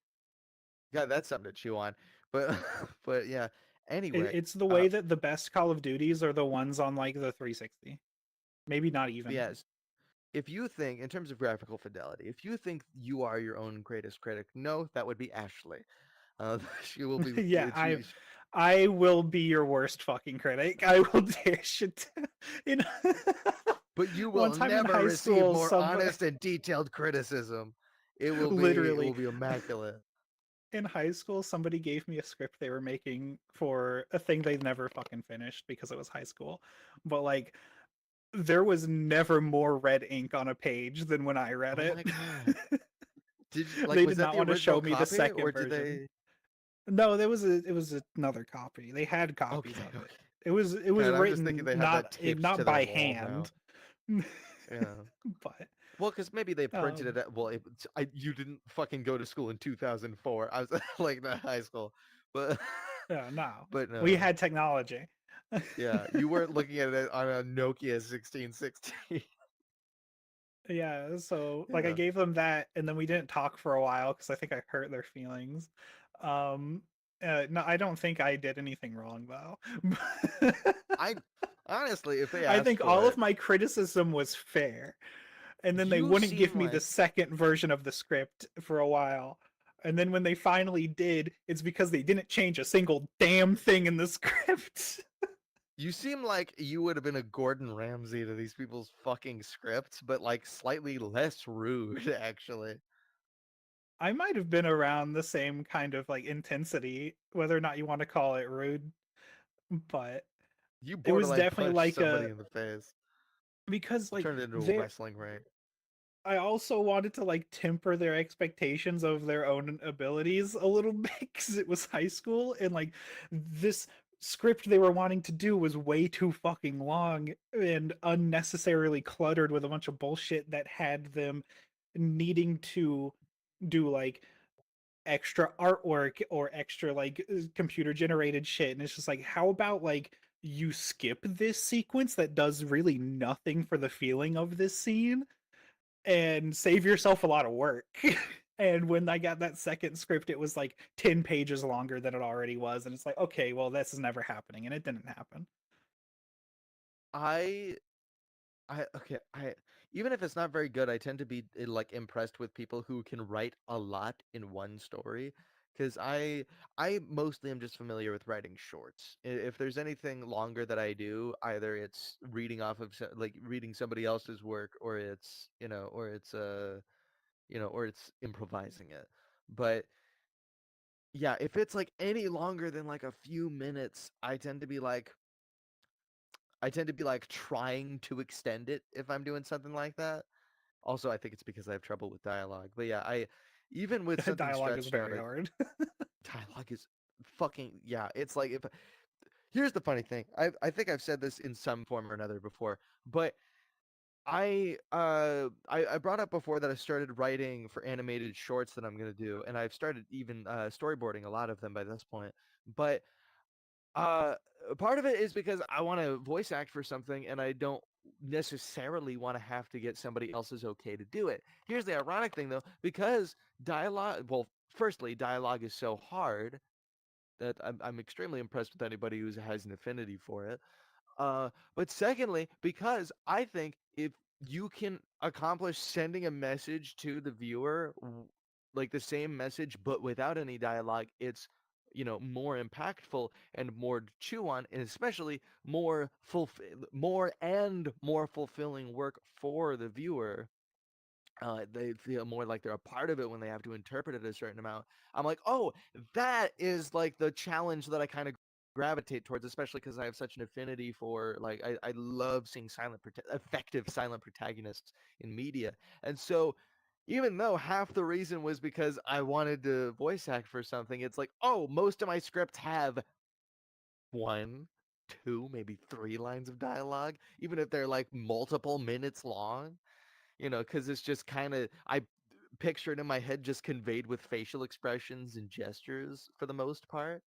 yeah, that's something to chew on. But but yeah. Anyway, It's the uh way that the best Call of Duties are the ones on like the 360. Maybe not even. yes, if you think in terms of graphical fidelity, if you think you are your own greatest critic, no, that would be Ashley. She will be Yeah, she, I will be your worst fucking critic. I will dare shit. You know, but you one will time in never high receive school, more some honest and detailed criticism. It literally will be immaculate. in high school, somebody gave me a script they were making for a thing they'd never fucking finished because it was high school. But like, there was never more red ink on a page than when I read Oh it. my god. Like They was did that not the want to original show me the copy or second did version. they No, there was it was another copy. They had copies okay, of it. okay. It was God, I'm just thinking written they have that taped to not their by wall now. hand, Yeah. but Well, because maybe they printed um it. Well, you didn't fucking go to school in 2004. I was like not high school, but yeah, no. but We no. had technology. Yeah, you weren't looking at it on a Nokia 1660. Yeah, so like I Yeah, gave them that and then we didn't talk for a while because I think I hurt their feelings. Um no, I don't think I did anything wrong though. I honestly, if they I asked think for all of it, my criticism was fair. And then they you wouldn't give seem me the like second version of the script for a while. And then when they finally did, it's because they didn't change a single damn thing in the script. you would have been a Gordon Ramsay to these people's fucking scripts, but like slightly less rude, actually. I might have been around the same kind of like intensity, whether or not you want to call it rude, but You it was borderline definitely punched like somebody a in the face. because You like turned it into a there wrestling ring. I also wanted to like temper their expectations of their own abilities a little bit because it was high school and like this script they were wanting to do was way too fucking long and unnecessarily cluttered with a bunch of bullshit that had them needing to do like extra artwork or extra like computer generated shit, and it's just like, how about like you skip this sequence that does really nothing for the feeling of this scene and save yourself a lot of work. And when I got that second script, it was like 10 pages longer than it already was, and it's like, okay, well, this is never happening, and it didn't happen. I okay, I even if it's not very good, I tend to be like impressed with people who can write a lot in one story because I mostly am just familiar with writing shorts. If there's anything longer that I do, either it's reading off of like reading somebody else's work, or it's or it's improvising it. But yeah, if it's like any longer than like a few minutes, I tend to be like trying to extend it if I'm doing something like that. Also, I think it's because I have trouble with dialogue. But yeah, I even with something Dialogue is stretched out, very hard. dialogue is fucking yeah. It's like if here's the funny thing. I think I've said this in some form or another before, but I brought up before that I started writing for animated shorts that I'm gonna do, and I've started even storyboarding a lot of them by this point. But uh, part of it is because I want to voice act for something and I don't necessarily want to have to get somebody else's okay to do it. Here's the ironic thing though, because dialogue, well, firstly, dialogue is so hard that I'm extremely impressed with anybody who has an affinity for it. But secondly, because I think if you can accomplish sending a message to the viewer, like the same message but without any dialogue, it's more impactful and more to chew on, and especially more fulfilling work for the viewer. They feel more like they're a part of it when they have to interpret it a certain amount. I'm like, oh, that is like the challenge that I kind of gravitate towards, especially because I have such an affinity for like I love seeing effective silent protagonists in media. And so even though half the reason was because I wanted to voice act for something, it's like, oh, most of my scripts have one, two, maybe three lines of dialogue, even if they're like multiple minutes long, because it's just kind of I picture it in my head just conveyed with facial expressions and gestures for the most part.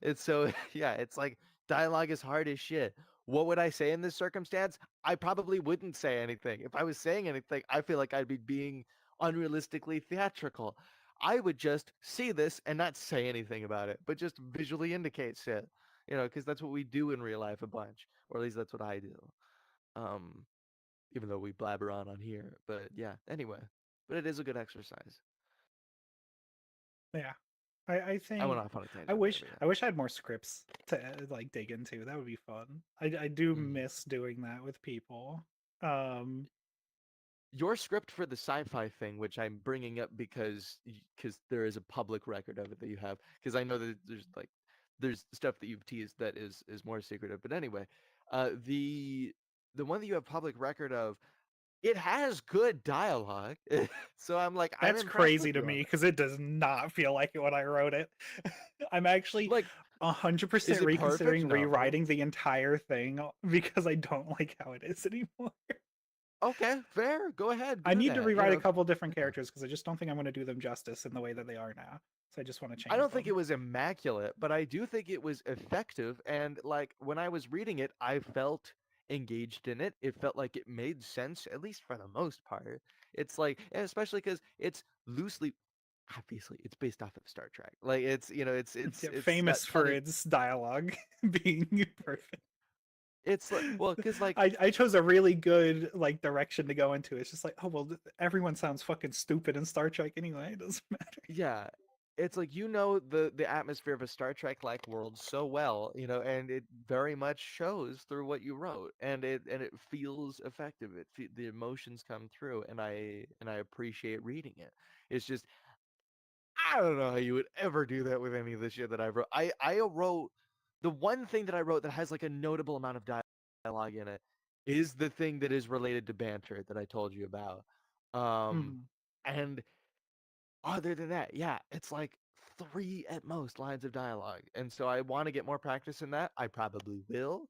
It's so yeah, it's like dialogue is hard as shit. What would I say in this circumstance? I probably wouldn't say anything. If I was saying anything, I feel like I'd be being unrealistically theatrical. I would just see this and not say anything about it, but just visually indicate shit. Because that's what we do in real life a bunch, or at least that's what I do. Um, Even though we blabber on here. But yeah, anyway, but it is a good exercise. Yeah. I I went think off on a I tangent there, wish but yeah. I wish I had more scripts to like dig into. That would be fun. I do Mhm. miss doing that with people. Um Your script for the sci-fi thing, which I'm bringing up because there is a public record of it that you have, because I know that there's stuff that you've teased that is more secretive. But anyway, the one that you have public record of, it has good dialogue. So I'm like, I'm that's impressed crazy with to you on me that. because it does not feel like it when I wrote it. I'm actually Like, is 100% it perfect? reconsidering No. rewriting the entire thing because I don't like how it is anymore. Okay, fair. Go ahead, I do need to that. rewrite a couple different characters because I just don't think I'm going to do them justice in the way that they are now. So I just want to I change don't think it them. was immaculate, but I do think it was effective. And like when I was reading it, I felt engaged in it. It felt like it made sense, at least for the most part. It's like, and especially because it's loosely, obviously, it's based off of Star Trek. Like Yeah, it's famous got for plenty. its dialogue being perfect. It's like, well, because like I chose a really good like direction to go into. It's just like, oh well, everyone sounds fucking stupid in Star Trek anyway. It doesn't matter. yeah, it's like the atmosphere of a Star Trek like world so well, and it very much shows through what you wrote, and it feels effective. The emotions come through, and I appreciate reading it. It's just I don't know how you would ever do that with any of the shit that I wrote. I wrote the one thing that I wrote that has like a notable amount of dialogue in it is the thing that is related to banter that I told you about. Um Mm. and other than that, yeah, it's like 3 at most lines of dialogue. And so I want to get more practice in that. I probably will.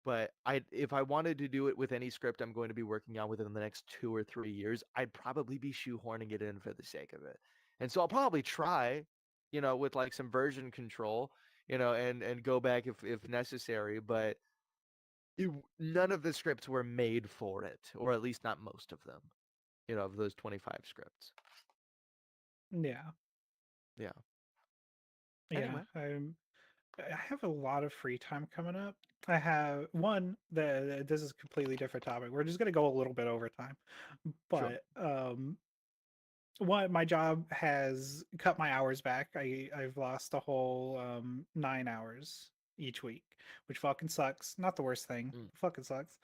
But if I wanted to do it with any script I'm going to be working on within the next 2 or 3 years, I'd probably be shoehorning it in for the sake of it. And so I'll probably try, with like some version control, and go back if necessary. But none of the scripts were made for it, or at least not most of them. Of those 25 scripts. Yeah. Yeah. Yeah. Anyway, I have a lot of free time coming up. I have one that this is a completely different topic. We're just gonna go a little bit over time, sure. but one, my job has cut my hours back. I've lost a whole 9 hours each week, which fucking sucks. Not the worst thing. Mm. Fucking sucks.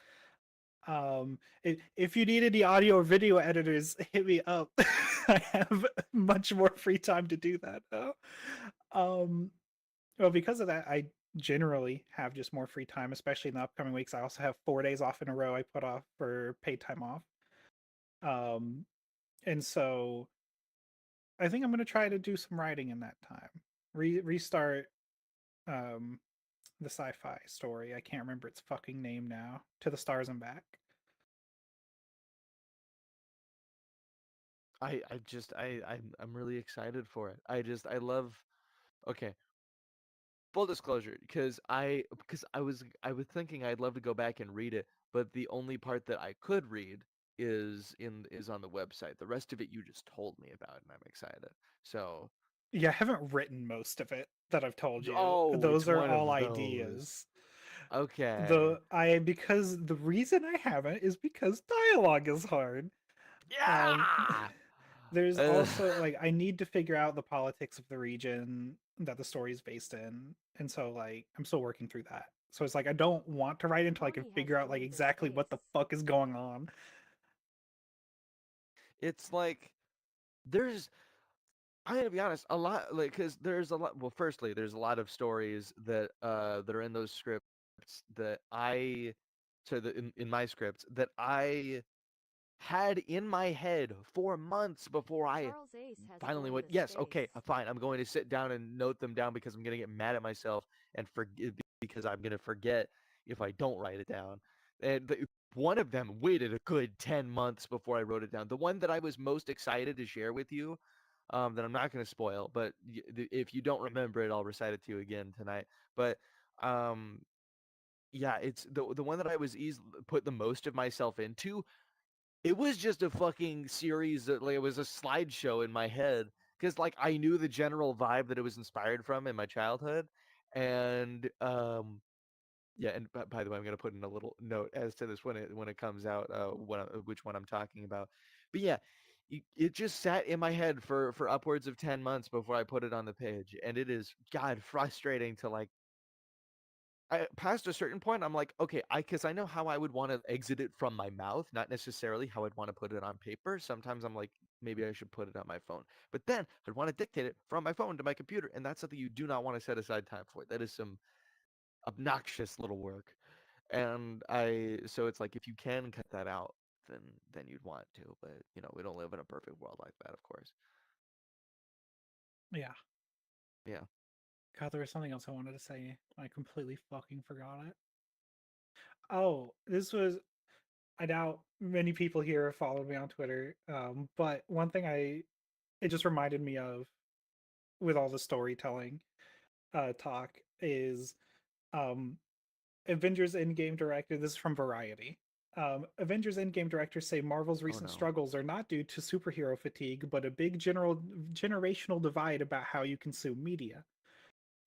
If you need any audio or video editors, hit me up. I have much more free time to do that now. Well, because of that, I generally have just more free time, especially in the upcoming weeks. I also have 4 days off in a row I put off for paid time off. And so I think I'm gonna try to do some writing in that time. Restart um the sci-fi story. I can't remember its fucking name now. To the Stars and Back. I'm really excited for it. I love. Okay, full disclosure, because I was thinking I'd love to go back and read it, but the only part that I could read is on the website. The rest of it you just told me about, and I'm excited. So, Yeah, I haven't written most of it that I've told you. oh, it's Those are one all of those. ideas. Okay. Because the reason I haven't is because dialogue is hard. Um Yeah. there's Uh, also like I need to figure out the politics of the region that the story is based in. And so like I'm still working through that. So it's like I don't want to write until I can Bonnie has figure out like joined the exactly what the space. fuck is going on. it's like there's I'm gonna be honest, a lot like because there's a lot. Well, firstly, there's a lot of stories that are in those scripts in my scripts that I had in my head for months before I Charles Ace has finally joined went, the yes, okay, space. fine. I'm going to sit down and note them down because I'm gonna get mad at myself and forget because I'm gonna forget if I don't write it down. And one of them waited a good 10 months before I wrote it down. The one that I was most excited to share with you, that I'm not going to spoil, but if you don't remember it, I'll recite it to you again tonight. But um, yeah, it's the one that I was put the most of myself into. It was just a fucking series that like it was a slideshow in my head because like I knew the general vibe that it was inspired from in my childhood, and yeah, and by the way, I'm gonna put in a little note as to this when it comes out, which one I'm talking about. But yeah, it just sat in my head for upwards of 10 months before I put it on the page, and it is God frustrating to like. Past a certain point, I'm like, okay, because I know how I would want to exit it from my mouth, not necessarily how I'd want to put it on paper. Sometimes I'm like, maybe I should put it on my phone, but then I'd want to dictate it from my phone to my computer, and that's something you do not want to set aside time for. That is some obnoxious little work. And so it's like if you can cut that out, then you'd want to, but we don't live in a perfect world like that, of course. Yeah. Yeah. God, there was something else I wanted to say. I completely fucking forgot it. Oh, this was I doubt many people here have followed me on Twitter. But one thing it just reminded me of with all the storytelling talk is um Avengers Endgame director, this is from Variety. Avengers Endgame directors say Marvel's Oh recent no. struggles are not due to superhero fatigue, but a big generational divide about how you consume media.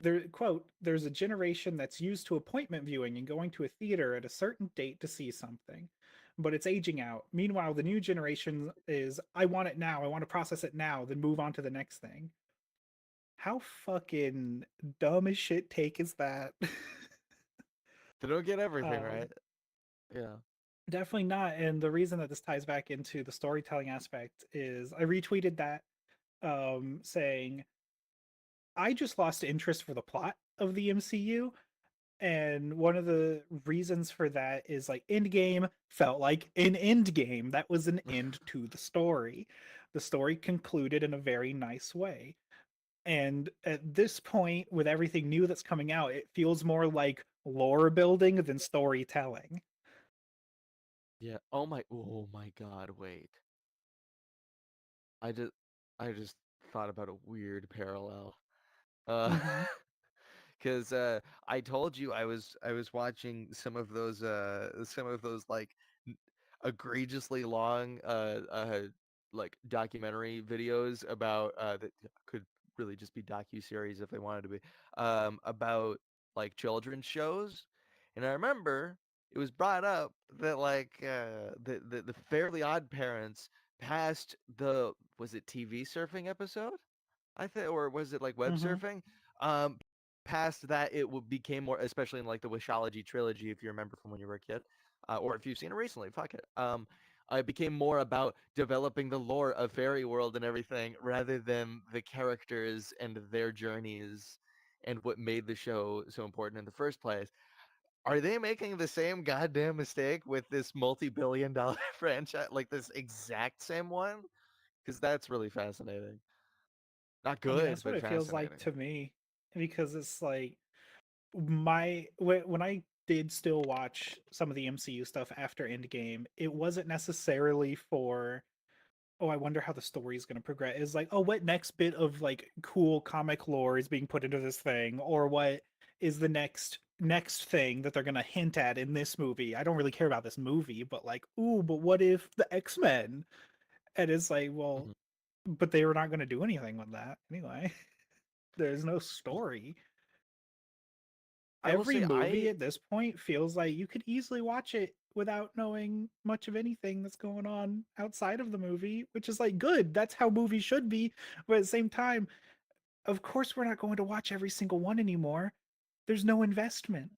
There's a generation that's used to appointment viewing and going to a theater at a certain date to see something, but it's aging out. Meanwhile, the new generation is, I want it now, I want to process it now, then move on to the next thing. How fucking dumb as shit take is that? They don't get everything um, right. Yeah. Definitely not. And the reason that this ties back into the storytelling aspect is I retweeted that saying, I just lost interest for the plot of the MCU. And one of the reasons for that is like Endgame felt like an end game. That was an end to the story. The story concluded in a very nice way. And at this point, with everything new that's coming out, it feels more like lore building than storytelling. Yeah. Oh my God. Wait. I just I just thought about a weird parallel. Uh, Hmm. because I told you I was watching some of those like n- egregiously long like documentary videos about that could really just be docu-series if they wanted to be about like children's shows, and I remember it was brought up that like the Fairly Odd Parents passed the was it TV surfing episode? I think, or was it like web Hmm. surfing? Past that, became more, especially in like the Wishology trilogy, if you remember from when you were a kid, or if you've seen it recently. Fuck it. It became more about developing the lore of Fairy World and everything, rather than the characters and their journeys and what made the show so important in the first place. Are they making the same goddamn mistake with this multi-billion-dollar franchise, like this exact same one? Because that's really fascinating. Not I mean, good, that's what but it feels like fascinating. to me, because it's like when I did still watch some of the MCU stuff after Endgame, it wasn't necessarily for, oh, I wonder how the story is going to progress. It's like, oh, what next bit of like cool comic lore is being put into this thing, or what is the next thing that they're going to hint at in this movie? I don't really care about this movie, but like, ooh, but what if the X-Men? And it's like, well, Mhm. but they were not going to do anything with that anyway. There's no story. I will Every say movie at this point feels like you could easily watch it without knowing much of anything that's going on outside of the movie, which is like good. That's how movies should be. But at the same time, of course, we're not going to watch every single one anymore. There's no investment.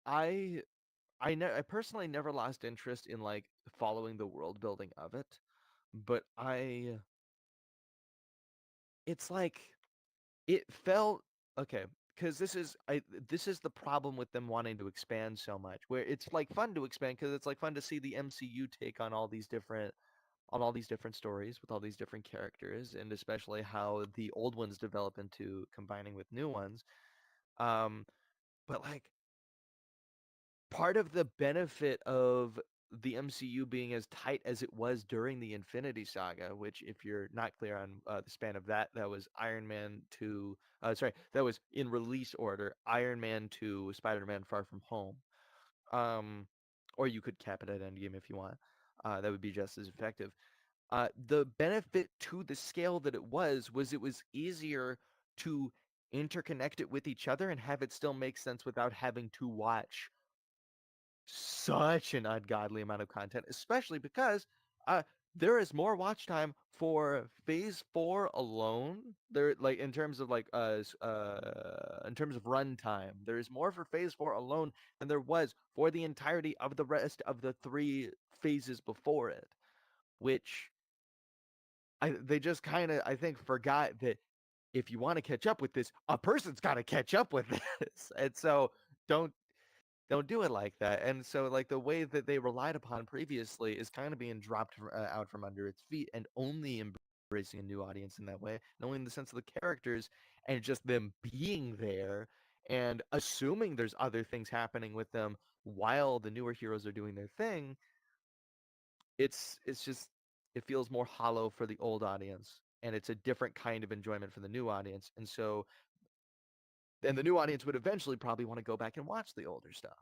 I I personally never lost interest in like following the world building of it, but it's like it felt okay because this is the problem with them wanting to expand so much, where it's like fun to expand because it's like fun to see the MCU take on all these different stories with all these different characters, and especially how the old ones develop into combining with new ones. Um, but like part of the benefit of the MCU being as tight as it was during the Infinity Saga, which, if you're not clear on the span of that, that was Iron Man to, that was in release order Iron Man to Spider Man Far From Home. Um, or you could cap it at Endgame if you want. That would be just as effective. The benefit to the scale that it was easier to interconnect it with each other and have it still make sense without having to watch such an ungodly amount of content, especially because uh, there is more watch time for Phase 4 alone. There, like in terms of in terms of runtime, there is more for Phase 4 alone than there was for the entirety of the rest of the three phases before it, which they just kind of I think forgot that if you want to catch up with this, a person's got to catch up with this, and so don't don't do it like that. And so, like, the way that they relied upon previously is kind of being dropped out from under its feet, and only embracing a new audience in that way, and only in the sense of the characters and just them being there and assuming there's other things happening with them while the newer heroes are doing their thing. It's just it feels more hollow for the old audience, and it's a different kind of enjoyment for the new audience. And so, then the new audience would eventually probably want to go back and watch the older stuff.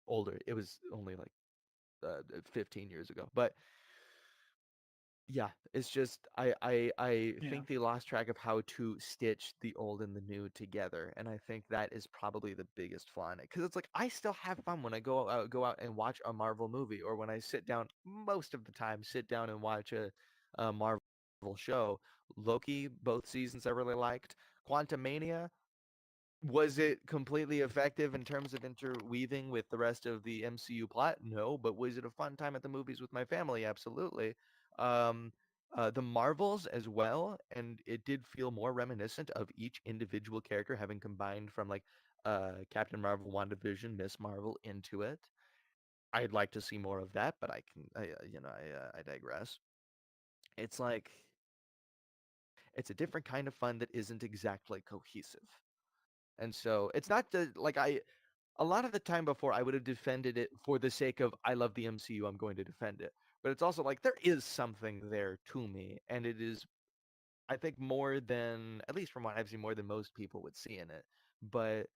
Older, it was only like 15 years ago. But yeah, it's just I Yeah. think they lost track of how to stitch the old and the new together, and I think that is probably the biggest flaw in it. Because it's like I still have fun when I go out and watch a Marvel movie, or when I sit down most of the time sit down and watch a Marvel show. Loki, both seasons I really liked. Quantumania, was it completely effective in terms of interweaving with the rest of the MCU plot? No, but was it a fun time at the movies with my family? Absolutely. Um, the Marvels as well, and it did feel more reminiscent of each individual character having combined from like Captain Marvel, WandaVision, Miss Marvel into it. I'd like to see more of that, but I digress. It's like It's a different kind of fun that isn't exactly cohesive. And so it's not the like I a lot of the time before I would have defended it for the sake of I love the MCU, I'm going to defend it. But it's also like there is something there to me, and it is I think more than at least from what I've seen more than most people would see in it. But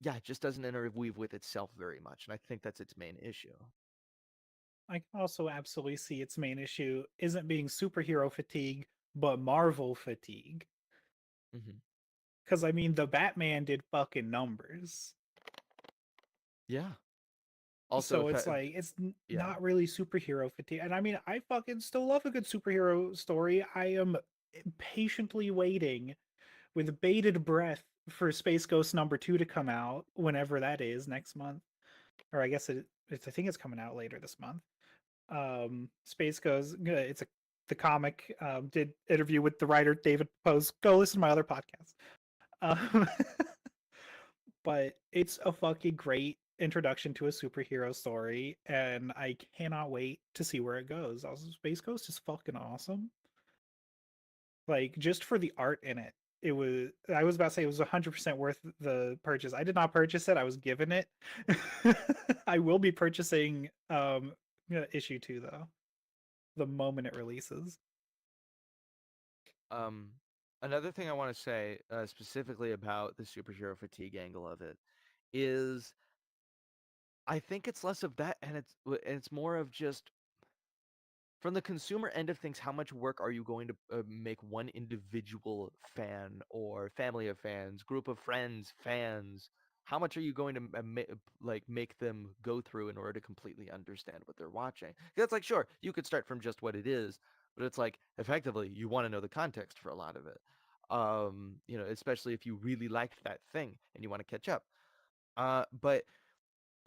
yeah, it just doesn't interweave with itself very much, and I think that's its main issue. I can also absolutely see its main issue isn't being superhero fatigue, but Marvel fatigue. Hmm. Because I mean, the Batman did fucking numbers. Yeah. Also, So if it's like it's yeah, not really superhero fatigue. And I mean, I fucking still love a good superhero story. I am patiently waiting with bated breath for Space Ghost number 2 to come out whenever that is next month. Or I guess it's I think it's coming out later this month. Space Ghost it's a the comic did interview with the writer David Post. Go listen to my other podcast. Um, but it's a fucking great introduction to a superhero story, and I cannot wait to see where it goes. Also, Space Ghost is fucking awesome. Like just for the art in it, it was. I was about to say it was 100% worth the purchase. I did not purchase it. I was given it. I will be purchasing issue 2 though, the moment it releases. um, another thing I want to say specifically about the superhero fatigue angle of it is I think it's less of that, and it's more of just from the consumer end of things, how much work are you going to make one individual fan or family of fans, group of friends, fans? How much are you going to like make them go through in order to completely understand what they're watching? 'Cause it's like, sure, you could start from just what it is, but it's like effectively you want to know the context for a lot of it. Especially if you really liked that thing and you want to catch up. But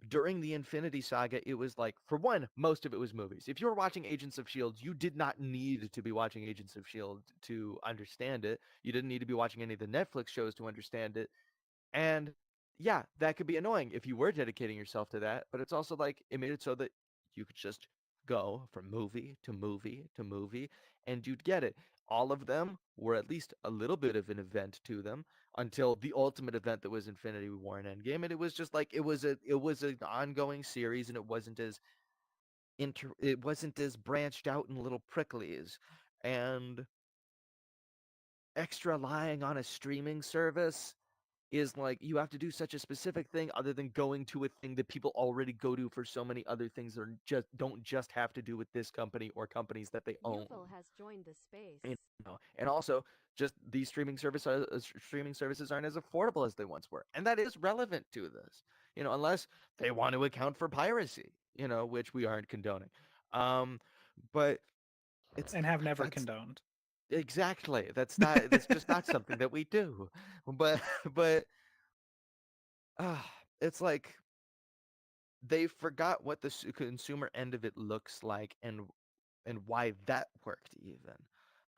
during the Infinity Saga, it was like, for one, most of it was movies. If you were watching Agents of S.H.I.E.L.D., you did not need to be watching Agents of S.H.I.E.L.D. to understand it. You didn't need to be watching any of the Netflix shows to understand it. And yeah, that could be annoying if you were dedicating yourself to that, but it's also like it made it so that you could just go from movie to movie to movie and you'd get it. All of them were at least a little bit of an event to them until the ultimate event that was Infinity War and Endgame. And it was just like it was an ongoing series and it wasn't as branched out in little pricklies. And extra lying on a streaming service is like you have to do such a specific thing other than going to a thing that people already go to for so many other things that are just don't just have to do with this company or companies that they own. Yuval has joined the space. And also just these streaming services aren't as affordable as they once were, and that is relevant to this. Unless they want to account for piracy, which we aren't condoning. Um, but it's And have never that's condoned. exactly that's just not something that we do. But but uh, it's like they forgot what the consumer end of it looks like and why that worked even.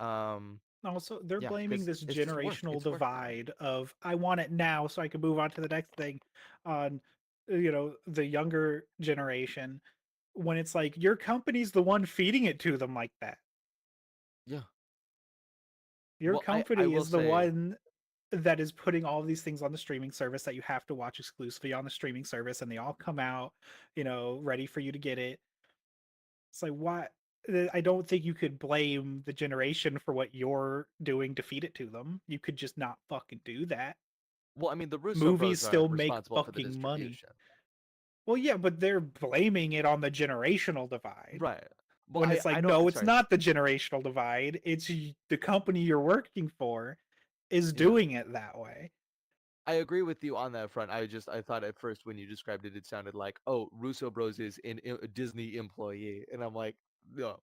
Um, Also, they're yeah, blaming because this it's just generational it's worked that way. divide of I want it now so I can move on to the next thing on the younger generation when it's like your company's the one feeding it to them like that. Yeah. Your Well, I company will is the say, one that is putting all these things on the streaming service that you have to watch exclusively on the streaming service and they all come out, ready for you to get it. It's like what I don't think you could blame the generation for what you're doing to feed it to them. You could just not fucking do that. well, I mean, the Russo Movies bros aren't still make responsible for the fucking money. distribution. Well, yeah, but they're blaming it on the generational divide. Right. Well, When it's I like, know. no, it's Sorry. not the generational divide. It's the company you're working for is Yeah. doing it that way. I agree with you on that front. I thought at first when you described it, it sounded like, oh, Russo Bros is a Disney employee, and I'm like, no.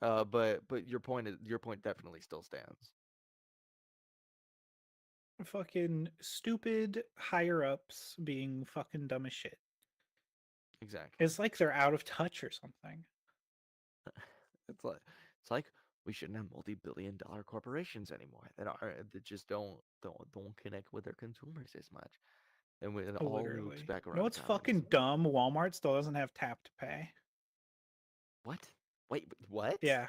But your point definitely still stands. Fucking stupid higher ups being fucking dumb as shit. Exactly. It's like they're out of touch or something. It's like we shouldn't have multi-billion-dollar corporations anymore that just don't connect with their consumers as much, and it all loops Literally. back You know around to what's fucking capitalism. dumb? Walmart still doesn't have tap to pay. What? Wait, what? Yeah.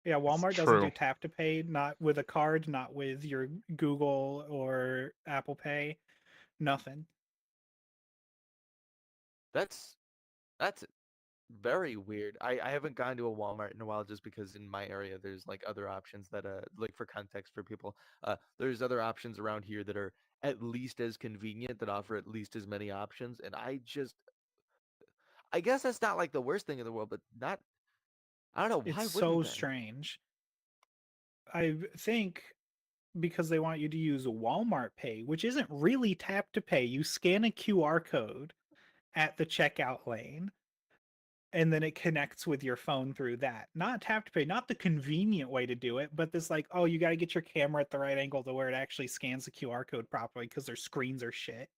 Yeah, It's Walmart doesn't do true. tap to pay, not with a card, not with your Google or Apple Pay, nothing. That's that's very weird. I haven't gone to a Walmart in a while just because in my area there's like other options that like for context for people, there's other options around here that are at least as convenient that offer at least as many options and I guess that's not like the worst thing in the world, but not I don't know, It's why wouldn't so they? strange. I think because they want you to use Walmart Pay, which isn't really tap to pay. You scan a QR code at the checkout lane and then it connects with your phone through that. Not tap to pay, not the convenient way to do it, but this like, oh, you got to get your camera at the right angle to where it actually scans the QR code properly because their screens are shit.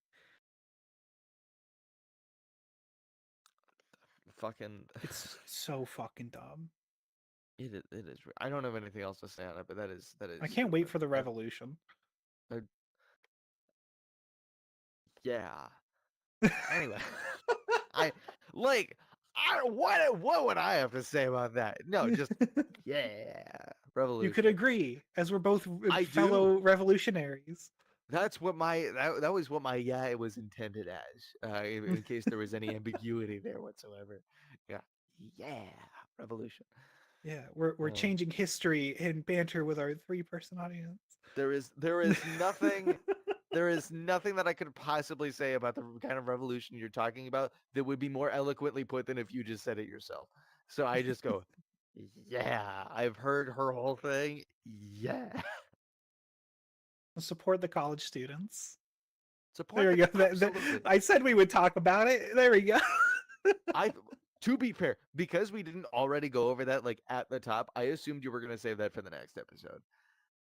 Fucking It's so fucking dumb. it is. I don't have anything else to say on it, but that I is can't wait stupid. for the revolution. Uh, yeah. Anyway, I like I what would I have to say about that? No, just yeah, You could revolution. agree, as we're both I do. fellow revolutionaries. That's what that was what my yeah it was intended as. In case there was any ambiguity there whatsoever. Yeah, yeah, revolution. Yeah, we're Uh, changing history and banter with our 3-person audience. there is nothing that I could possibly say about the kind of revolution you're talking about that would be more eloquently put than if you just said it yourself. So I just go, yeah, I've heard her whole thing. Yeah. Support the college students. Support There we the go. absolutely. I said we would talk about it. There we go. I to be fair, because we didn't already go over that like at the top, I assumed you were gonna save that for the next episode.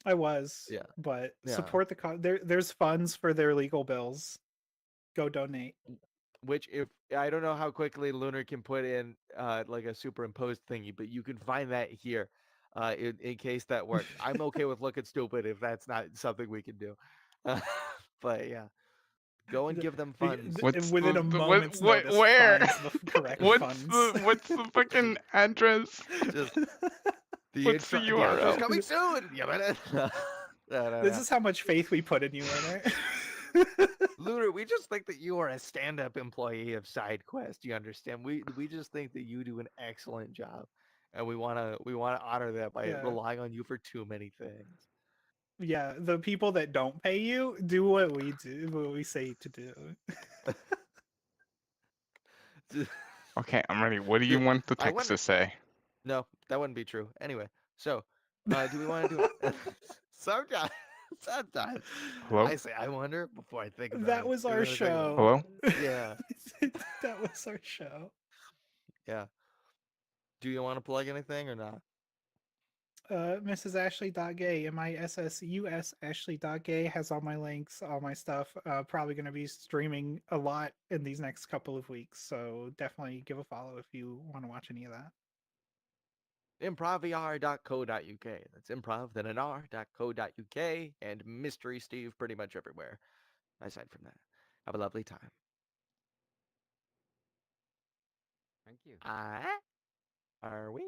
I was, Yeah. but Yeah. support there's funds for their legal bills. Go donate. Which if I don't know how quickly Lunar can put in like a superimposed thingy, but you can find that here in case that works. I'm okay with looking stupid if that's not something we can do. Uh, but yeah, go and give them funds. What's Within a the moment's what notice, where? finds the correct funds. What's the fucking just, address? just What's the the intro's URL? coming soon. Yeah, but no, no, This no. is how much faith we put in you, Leonard. Lunar, we just think that you are a stand-up employee of SideQuest. You understand? We just think that you do an excellent job, and we wanna honor that by Yeah. relying on you for too many things. Yeah, the people that don't pay you do what we do, what we say to do. Okay, I'm ready. What do you Do- want the I text to wonder. say? No, that wouldn't be true. Anyway, so do we want to do it? sometimes, sometimes Hello? I say I wonder before I think about That it. was And our then I think about it. show. Hello? Yeah, That was our show. yeah. Do you want to plug anything or not? Mrs. Ashley.gay, MISSUS Ashley.gay has all my links, all my stuff. Probably going to be streaming a lot in these next couple of weeks, so definitely give a follow if you want to watch any of that. improvvr.co.uk. That's improv, then an r.co.uk, and Mystery Steve pretty much everywhere. Aside from that, have a lovely time. Thank you. Are we?